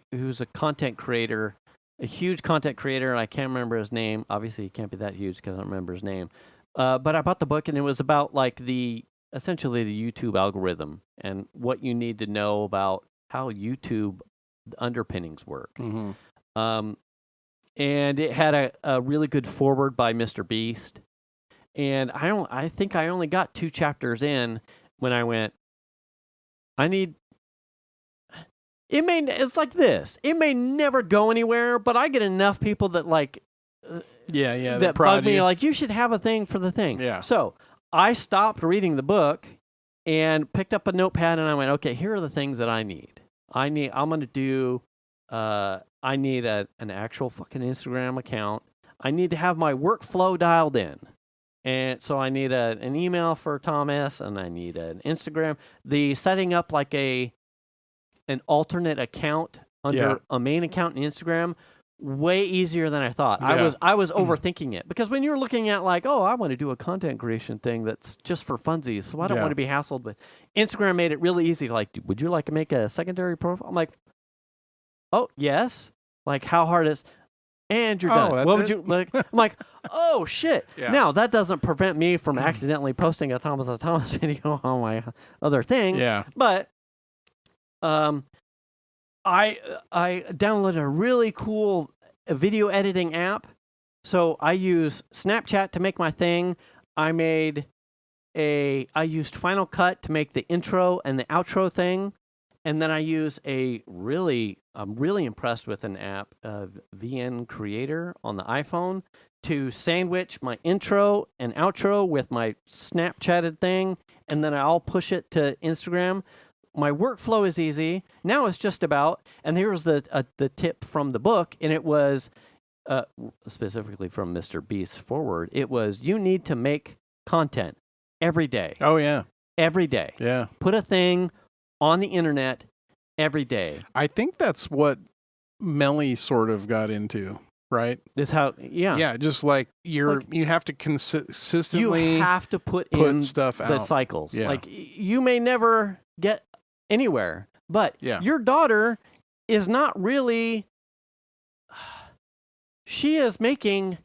content creator, a huge content creator, and I can't remember his name. Obviously, he can't be that huge because I don't remember his name. But I bought the book, and it was about like essentially the YouTube algorithm and what you need to know about how YouTube underpinnings work. Mm-hmm. And it had a really good foreword by Mr. Beast. And I think I only got 2 chapters in when I went, it's like this. It may never go anywhere, but I get enough people that like, that bug me, like, you should have a thing for the thing. Yeah. So I stopped reading the book and picked up a notepad, and I went, okay, here are the things that I need. I need an actual fucking Instagram account. I need to have my workflow dialed in. And so I need an email for Thomas, and I need an Instagram. The setting up like an alternate account under a main account in Instagram, way easier than I thought. Yeah. I was overthinking it, because when you're looking at like, oh, I want to do a content creation thing that's just for funsies, so I don't want to be hassled with. Instagram made it really easy to like, would you like to make a secondary profile? I'm like, oh yes. Like, how hard is? And you're done. What would you like? I'm like, oh shit. Yeah. Now that doesn't prevent me from accidentally posting a Thomas the Thomad video on my other thing. Yeah. But I downloaded a really cool video editing app. So I use Snapchat to make my thing. I used Final Cut to make the intro and the outro thing. And then I use I'm really impressed with an app, VN Creator on the iPhone, to sandwich my intro and outro with my Snapchatted thing, and then I'll push it to Instagram. My workflow is easy. Now it's just about, and here's the tip from the book, and it was specifically from Mr. Beast's forward. It was, you need to make content every day. Oh, yeah. Every day. Yeah. Put a thing on the internet every day. I think that's what Melly sort of got into, right? This how, yeah, just like you have to consistently, you have to put in stuff the out. Cycles. Yeah. Like, you may never get anywhere, but your daughter is not really. She is making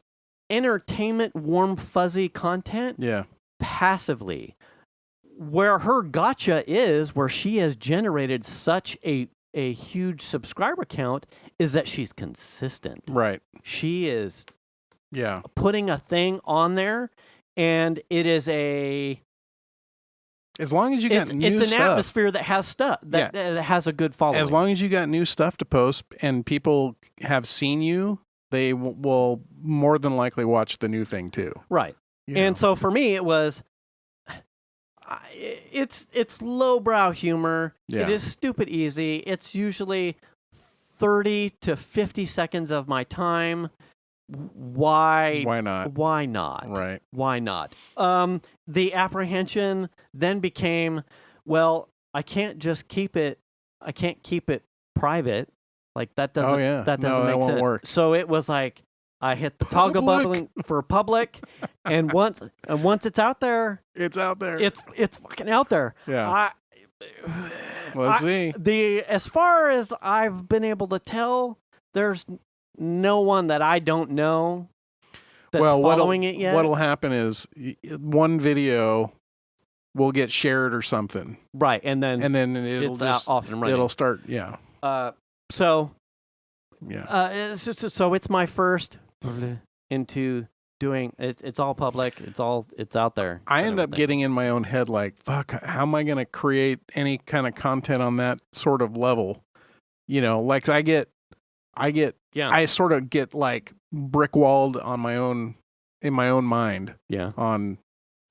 entertainment, warm, fuzzy content. Yeah. Passively. Where her gotcha is, where she has generated such a huge subscriber count, is that she's consistent. Right. She is putting a thing on there, and it is as long as you got new stuff. It's an atmosphere that has stuff, that has a good following. As long as you got new stuff to post and people have seen you, they will more than likely watch the new thing too. Right. And so for me, it was... It's lowbrow humor. Yeah. It is stupid easy. It's usually 30 to 50 seconds of my time. Why not? Why not? Right. Why not? The apprehension then became, well, I can't keep it private. Like, that doesn't make sense. Work. So it was like, I hit the toggle button for public, and once it's out there, it's out there. It's fucking out there. Yeah. Let's see. As far as I've been able to tell, there's no one that I don't know that's following it yet. What'll happen is one video will get shared or something. Right, and then it'll it's just off and running. It'll start. So it's my first into doing it. It's all public. It's out there. I end up getting in my own head like, fuck, how am I going to create any kind of content on that sort of level? Like I sort of get like brick walled on in my own mind. Yeah. On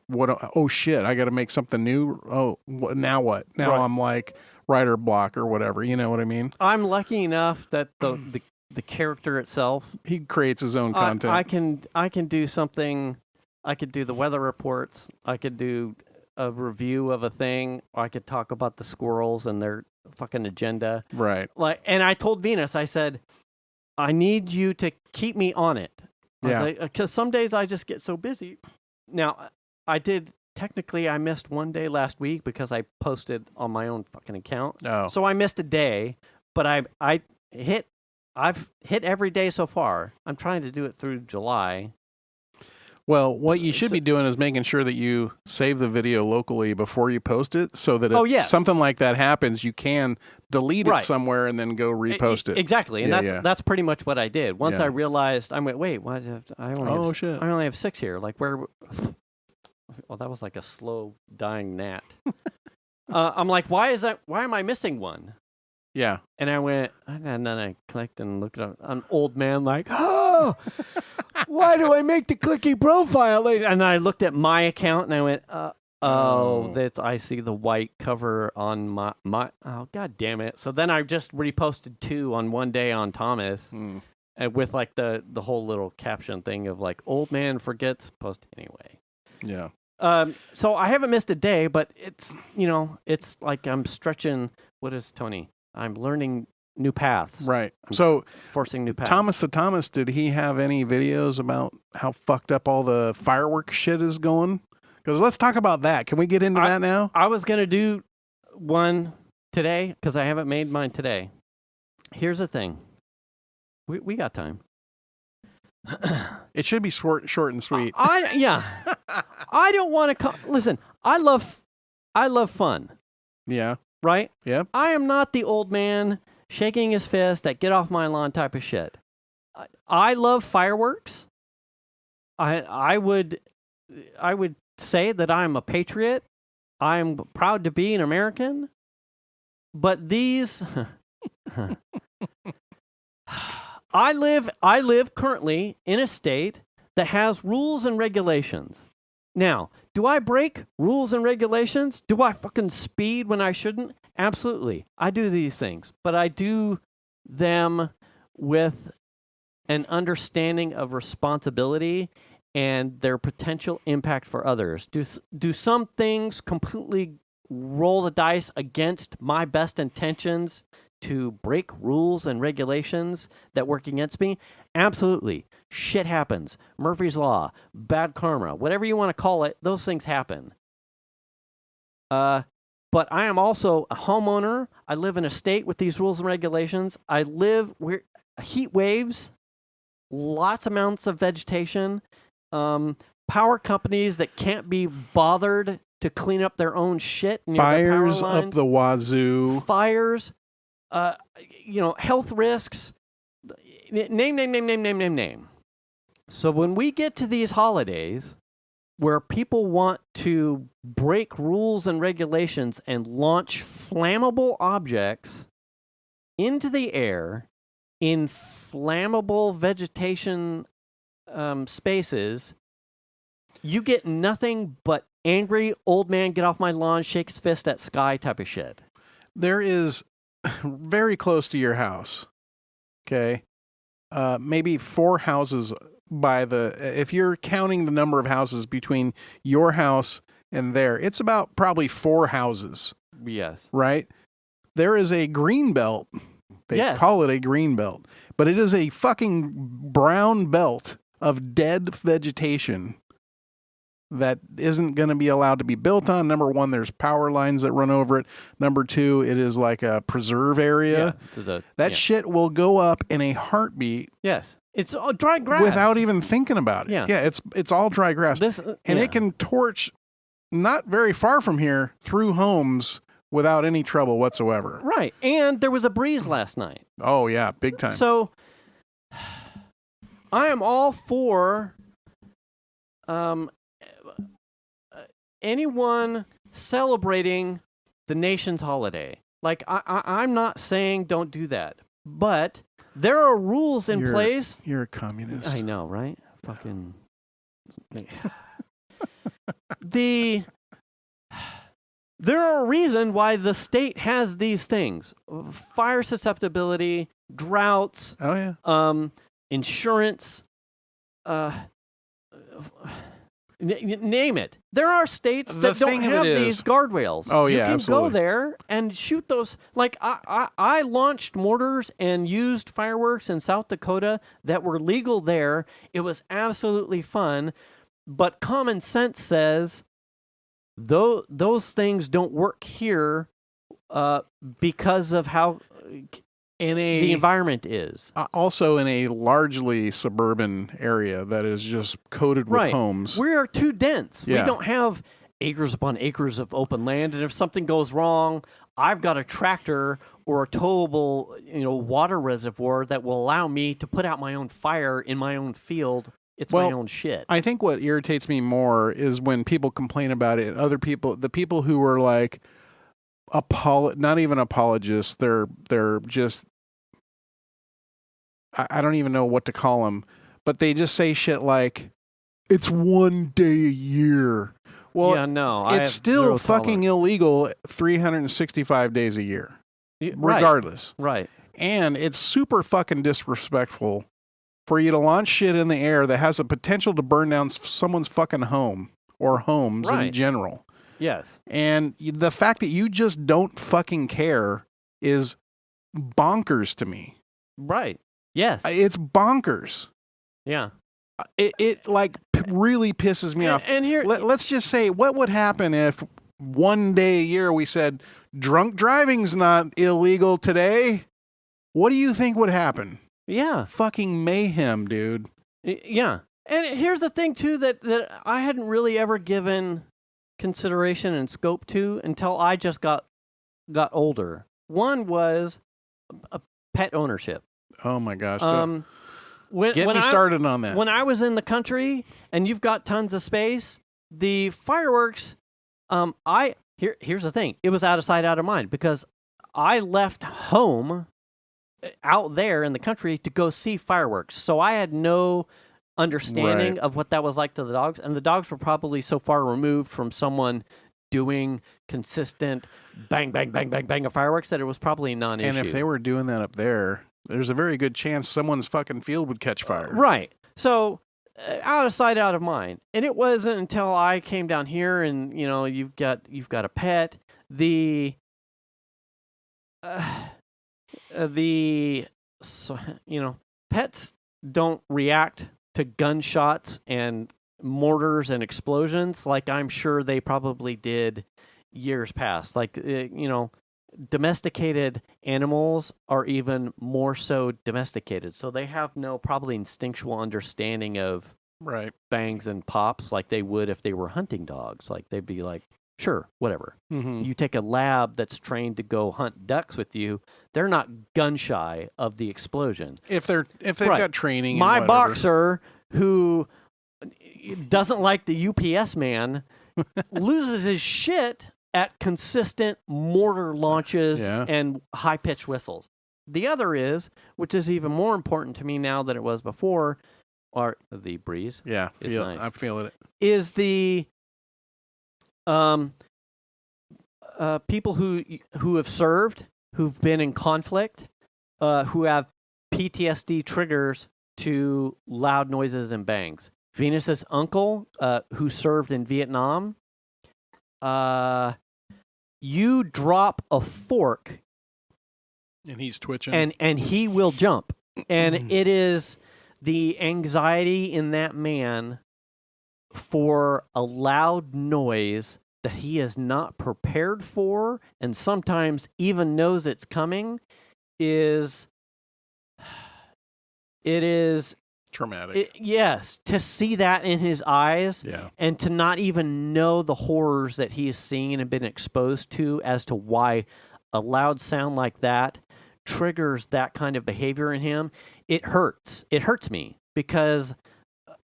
what? Oh shit! I got to make something new. Oh, now what? Now right. I'm like writer block or whatever. You know what I mean? I'm lucky enough that the character itself, he creates his own content. I can do something. I could do the weather reports. I could do a review of a thing. Or I could talk about the squirrels and their fucking agenda. Right. And I told Venus, I said, I need you to keep me on it. Yeah. Because some days I just get so busy. Now, technically I missed one day last week because I posted on my own fucking account. Oh. So I missed a day, but I've hit every day so far. I'm trying to do it through July. Well, what you should be doing is making sure that you save the video locally before you post it, so that if something like that happens, you can delete it somewhere and then go repost it. Exactly, and that's pretty much what I did. Once I realized, I went, wait, why I only have 6 here. Like where? Well, that was like a slow dying gnat. I'm like, why am I missing one? Yeah, and I went, and then I clicked and looked up. An old man like, oh. Why do I make the clicky profile later? And I looked at my account and I went, I see the white cover on my oh, god damn it. So then I just reposted 2 on one day on Thomas with like the whole little caption thing of like, old man forgets post anyway. Yeah. So I haven't missed a day, but it's like I'm stretching, what is Tony? I'm learning new paths. Right. So forcing new paths. Thomas the Thomad, did he have any videos about how fucked up all the fireworks shit is going? Because let's talk about that. Can we get into that now? I was going to do one today because I haven't made mine today. Here's the thing. We got time. It should be short and sweet. I don't want to listen. I love fun. Yeah. Right? Yeah. I am not the old man shaking his fist at get off my lawn type of shit. I love fireworks. I would say that I'm a patriot. I'm proud to be an American. But these I live currently in a state that has rules and regulations. Now, do I break rules and regulations? Do I fucking speed when I shouldn't? Absolutely. I do these things, but I do them with an understanding of responsibility and their potential impact for others. Do some things completely roll the dice against my best intentions to break rules and regulations that work against me? Absolutely. Shit happens. Murphy's Law, bad karma, whatever you want to call it, those things happen. But I am also a homeowner. I live in a state with these rules and regulations. I live where heat waves, lots of amounts of vegetation, power companies that can't be bothered to clean up their own shit. Fires up the wazoo. Fires, health risks. Name. So when we get to these holidays where people want to break rules and regulations and launch flammable objects into the air in flammable vegetation spaces, you get nothing but angry old man get off my lawn, shakes fist at sky type of shit. There is very close to your house, okay, maybe 4 houses if you're counting the number of houses between your house and there, it's about probably 4 houses. Yes. Right? There is a green belt. They call it a green belt, but it is a fucking brown belt of dead vegetation that isn't going to be allowed to be built on. Number 1, there's power lines that run over it. Number 2, it is like a preserve area. That shit will go up in a heartbeat. Yes. It's all dry grass. Without even thinking about it. Yeah, it's all dry grass. It can torch not very far from here through homes without any trouble whatsoever. Right. And there was a breeze last night. Oh, yeah, big time. So I am all for anyone celebrating the nation's holiday. Like, I'm not saying don't do that, but there are rules in place. You're a communist. I know, right? Fucking. There are a reason why the state has these things: fire susceptibility, droughts. Oh yeah. Insurance. Name it. There are states that don't have these guardrails. Oh, yeah, you can absolutely. go there and shoot those. Like, I launched mortars and used fireworks in South Dakota that were legal there. It was absolutely fun. But common sense says those things don't work here because of how the environment is. Also in a largely suburban area that is just coated with homes. We are too dense. Yeah. We don't have acres upon acres of open land, and if something goes wrong, I've got a tractor or a towable, water reservoir that will allow me to put out my own fire in my own field. It's my own shit. I think what irritates me more is when people complain about it, other people, the people who are like, not even apologists, they're just, I don't even know what to call them, but they just say shit like, it's 1 day a year. Well, yeah, no, it's still fucking illegal 365 days a year, regardless. Right. And it's super fucking disrespectful for you to launch shit in the air that has the potential to burn down someone's fucking home or homes in general. Yes. And the fact that you just don't fucking care is bonkers to me. Right. Yes. It's bonkers. Yeah. It like really pisses me off. And here, let's just say, what would happen if 1 day a year we said drunk driving's not illegal today? What do you think would happen? Yeah. Fucking mayhem, dude. Yeah. And here's the thing, too, that I hadn't really ever given consideration and scope to until I just got older. One was a pet ownership. Oh, my gosh. Get me started on that. When I was in the country and you've got tons of space, the fireworks, here's the thing. It was out of sight, out of mind, because I left home out there in the country to go see fireworks. So I had no understanding of what that was like to the dogs. And the dogs were probably so far removed from someone doing consistent bang, bang, bang, bang, bang of fireworks that it was probably a non-issue. And if they were doing that up there, there's a very good chance someone's fucking field would catch fire. Right. So out of sight, out of mind. And it wasn't until I came down here and, you've got a pet. Pets don't react to gunshots and mortars and explosions like I'm sure they probably did years past. Like, domesticated animals are even more so domesticated. So they have no probably instinctual understanding of bangs and pops like they would if they were hunting dogs. Like they'd be like, sure, whatever. Mm-hmm. You take a lab that's trained to go hunt ducks with you, they're not gun shy of the explosion. If they've got training. My boxer who doesn't like the UPS man loses his shit at consistent mortar launches and high-pitched whistles. The other is, which is even more important to me now than it was before, or the breeze. Yeah, nice. I'm feeling it. Is the people who have served, who've been in conflict, who have PTSD triggers to loud noises and bangs. Venus's uncle, who served in Vietnam, you drop a fork, and he's twitching, and he will jump, and it is the anxiety in that man for a loud noise that he is not prepared for, and sometimes even knows it's coming, it is traumatic. Yes, to see that in his eyes, and to not even know the horrors that he has seen and been exposed to as to why a loud sound like that triggers that kind of behavior in him. It hurts. It hurts me because,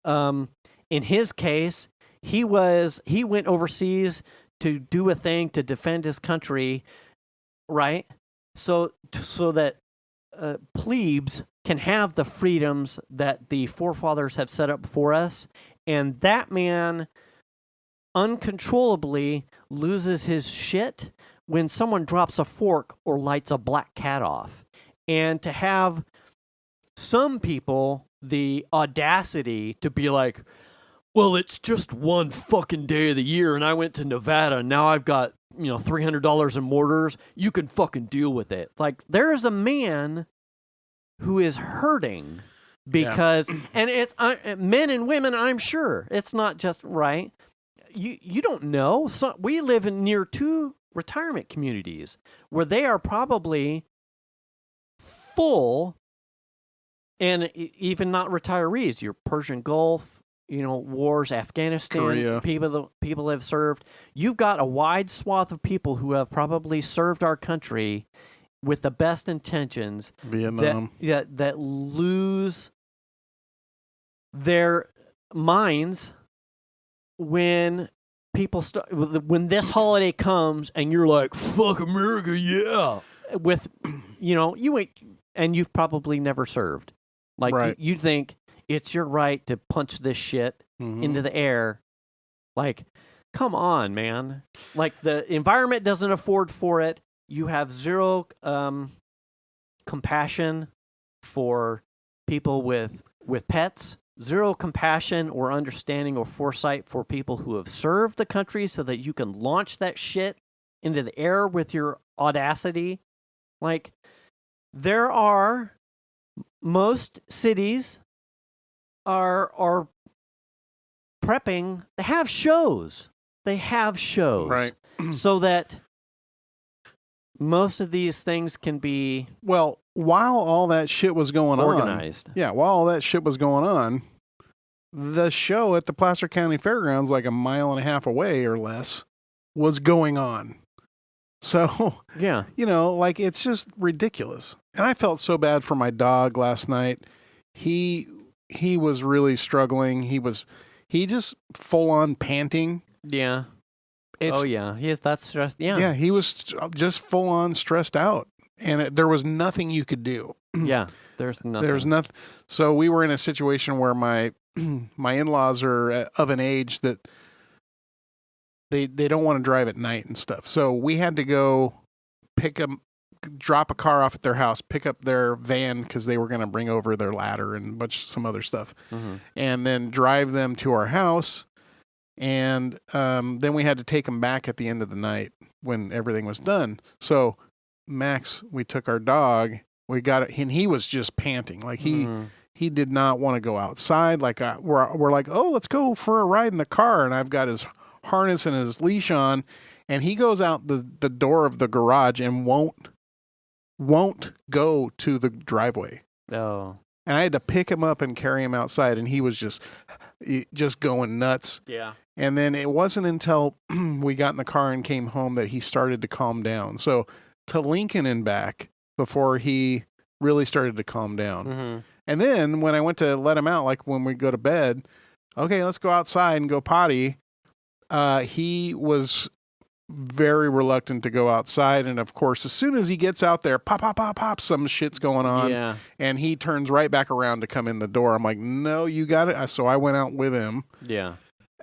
in his case, he went overseas to do a thing to defend his country, right? So that plebes can have the freedoms that the forefathers have set up for us, and that man uncontrollably loses his shit when someone drops a fork or lights a black cat off. And to have some people the audacity to be like, well, it's just one fucking day of the year, and I went to Nevada, and now I've got, $300 in mortars. You can fucking deal with it. Like, there's a man who is hurting because, and it's men and women, I'm sure. It's not just, right? You don't know. So we live near 2 retirement communities where they are probably full, and even not retirees. Your Persian Gulf, wars, Afghanistan, Korea. people have served. You've got a wide swath of people who have probably served our country with the best intentions. Vietnam. That lose their minds when people when this holiday comes and you're like, fuck America, yeah. With, you ain't, and you've probably never served. Like, right. you think it's your right to punch this shit into the air. Like, come on, man. Like, the environment doesn't afford for it. You have zero compassion for people with pets. Zero compassion or understanding or foresight for people who have served the country so that you can launch that shit into the air with your audacity. Like, most cities are prepping. They have shows. Right. So that most of these things can be while all that shit was going organized. While all that shit was going on, the show at the Placer County Fairgrounds, like a mile and a half away or less, was going on. So, yeah, like, it's just ridiculous. And I felt so bad for my dog last night. He was really struggling. He just full on panting. Yeah. That's stressed. Yeah. Yeah, he was just full on stressed out, and there was nothing you could do. Yeah, there's nothing. There's nothing. So we were in a situation where my in-laws are of an age that they don't want to drive at night and stuff. So we had to go drop a car off at their house, pick up their van because they were going to bring over their ladder and some other stuff, and then drive them to our house. And then we had to take them back at the end of the night when everything was done. So Max, we took our dog. We got it, and he was just panting. Like he did not want to go outside. Like we're like, oh, let's go for a ride in the car. And I've got his harness and his leash on, and he goes out the door of the garage and won't go to the driveway. Oh. And I had to pick him up and carry him outside, and he was just going nuts. Yeah. And then it wasn't until we got in the car and came home that he started to calm down. So to Lincoln and back before he really started to calm down. And then when I went to let him out, like when we go to bed, okay, let's go outside and go potty. He was very reluctant to go outside. And of course, as soon as he gets out there, pop, some shit's going on. Yeah. And he turns right back around to come in the door. I'm like, no, you got it. So I went out with him. Yeah.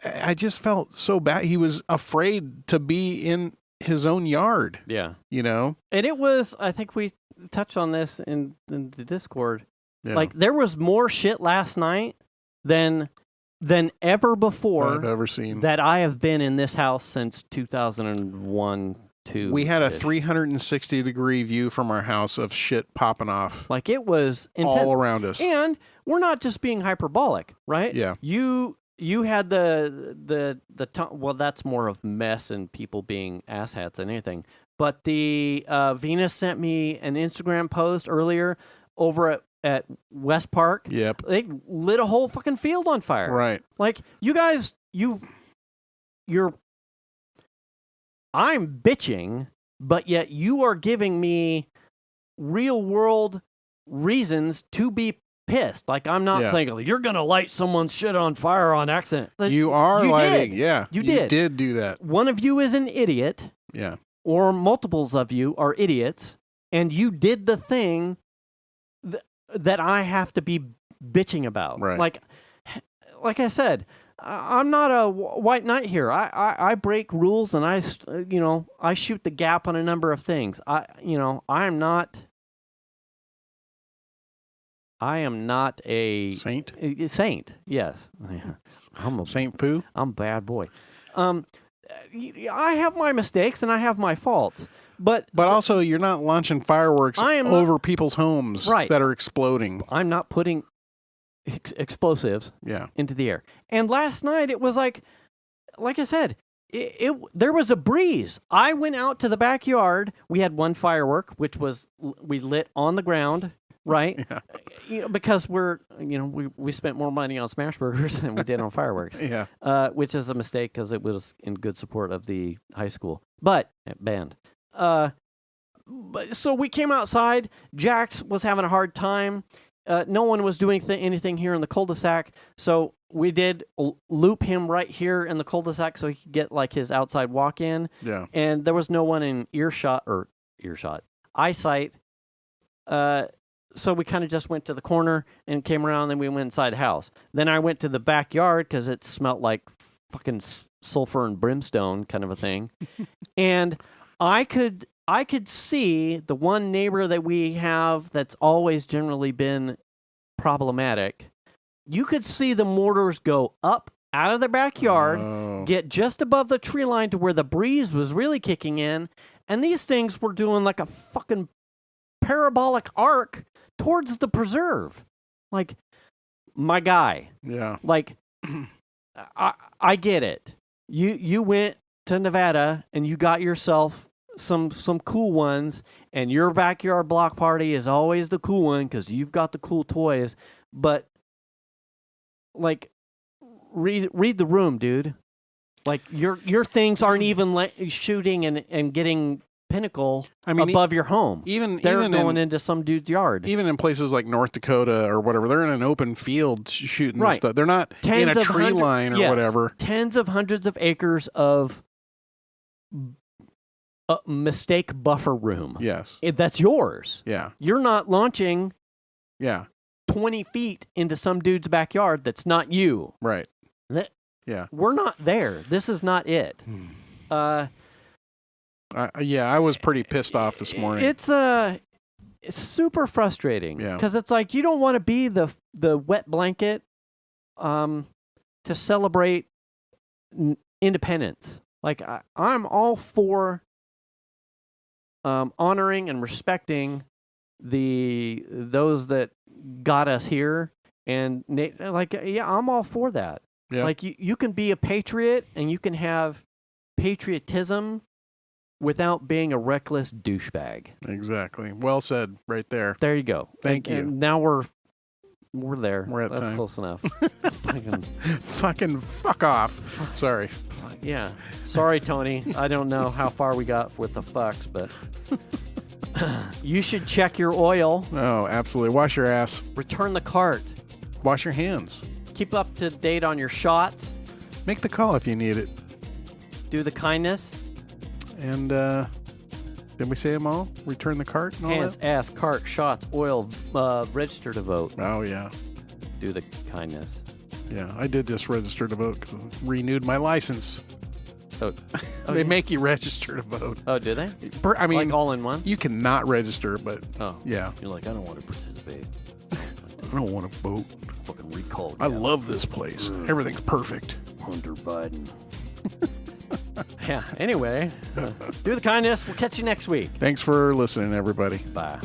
I just felt so bad. He was afraid to be in his own yard. Yeah. And it was, I think we touched on this in the Discord. Yeah. Like, there was more shit last night than ever before I've ever seen. That I have been in this house since 2001, 2. We had a 360-degree view from our house of shit popping off. Like, it was intense. All around us. And we're not just being hyperbolic, right? Yeah. You had the well, that's more of mess and people being asshats than anything. But the Venus sent me an Instagram post earlier over at West Park. Yep. They lit a whole fucking field on fire. Right. Like, you guys, I'm bitching, but yet you are giving me real world reasons to be pissed. Like, I'm not thinking, you're going to light someone's shit on fire on accident. Like, you are lighting. Did. Yeah. You did do that. One of you is an idiot. Yeah. Or multiples of you are idiots. And you did the thing that I have to be bitching about. Right. Like I said, I'm not a white knight here. I break rules and I shoot the gap on a number of things. I'm not I am not a saint. Saint, yes. I'm a Saint Poo. I'm a bad boy. I have my mistakes and I have my faults, but also you're not launching fireworks over people's homes that are exploding. I'm not putting explosives into the air. And last night it was like I said, there was a breeze. I went out to the backyard. We had one firework, which was we lit on the ground. Right, because we spent more money on smash burgers than we did on fireworks. Which is a mistake because it was in good support of the high school band. So we came outside. Jax was having a hard time. No one was doing anything here in the cul-de-sac, so we did loop him right here in the cul-de-sac so he could get like his outside walk in. Yeah, and there was no one in eyesight. So we kind of just went to the corner and came around, and then we went inside the house. Then I went to the backyard because it smelled like fucking sulfur and brimstone kind of a thing. And I could see the one neighbor that we have that's always generally been problematic. You could see the mortars go up out of their backyard, get just above the tree line to where the breeze was really kicking in, and these things were doing like a fucking parabolic arc towards the preserve. Like, my guy. Yeah. Like, I get it. You went to Nevada and you got yourself some cool ones, and your backyard block party is always the cool one because you've got the cool toys. But, like, read the room, dude. Like, your things aren't even shooting and getting pinnacle above your home. They're going into some dude's yard. Even in places like North Dakota or whatever, they're in an open field shooting this stuff. They're not in a tree line or whatever. Tens of hundreds of acres of mistake buffer room. Yes. That's yours. Yeah. You're not launching 20 feet into some dude's backyard that's not you. Right. We're not there. This is not it. I was pretty pissed off this morning. It's super frustrating because it's like you don't want to be the wet blanket to celebrate independence. Like I'm all for honoring and respecting those that got us here, and I'm all for that. Yeah. Like you can be a patriot and you can have patriotism without being a reckless douchebag. Exactly. Well said right there. There you go. Thank you. And now we're there. We're at That's time. Close enough. Fucking fuck off. Sorry. Yeah. Sorry, Tony. I don't know how far we got with the fucks, but you should check your oil. Oh, absolutely. Wash your ass. Return the cart. Wash your hands. Keep up to date on your shots. Make the call if you need it. Do the kindness. And did we say them all? Return the cart and all hands, that? ass, cart, shots, oil, register to vote. Oh, yeah. Do the kindness. Yeah, I did just register to vote because I renewed my license. Oh, they make you register to vote. Oh, do they? I mean, like all in one? You cannot register, but yeah. You're like, I don't want to participate. I don't want to vote. Fucking recall. I love this place. Everything's perfect. Hunter Biden. Yeah, anyway, do the kindness. We'll catch you next week. Thanks for listening, everybody. Bye.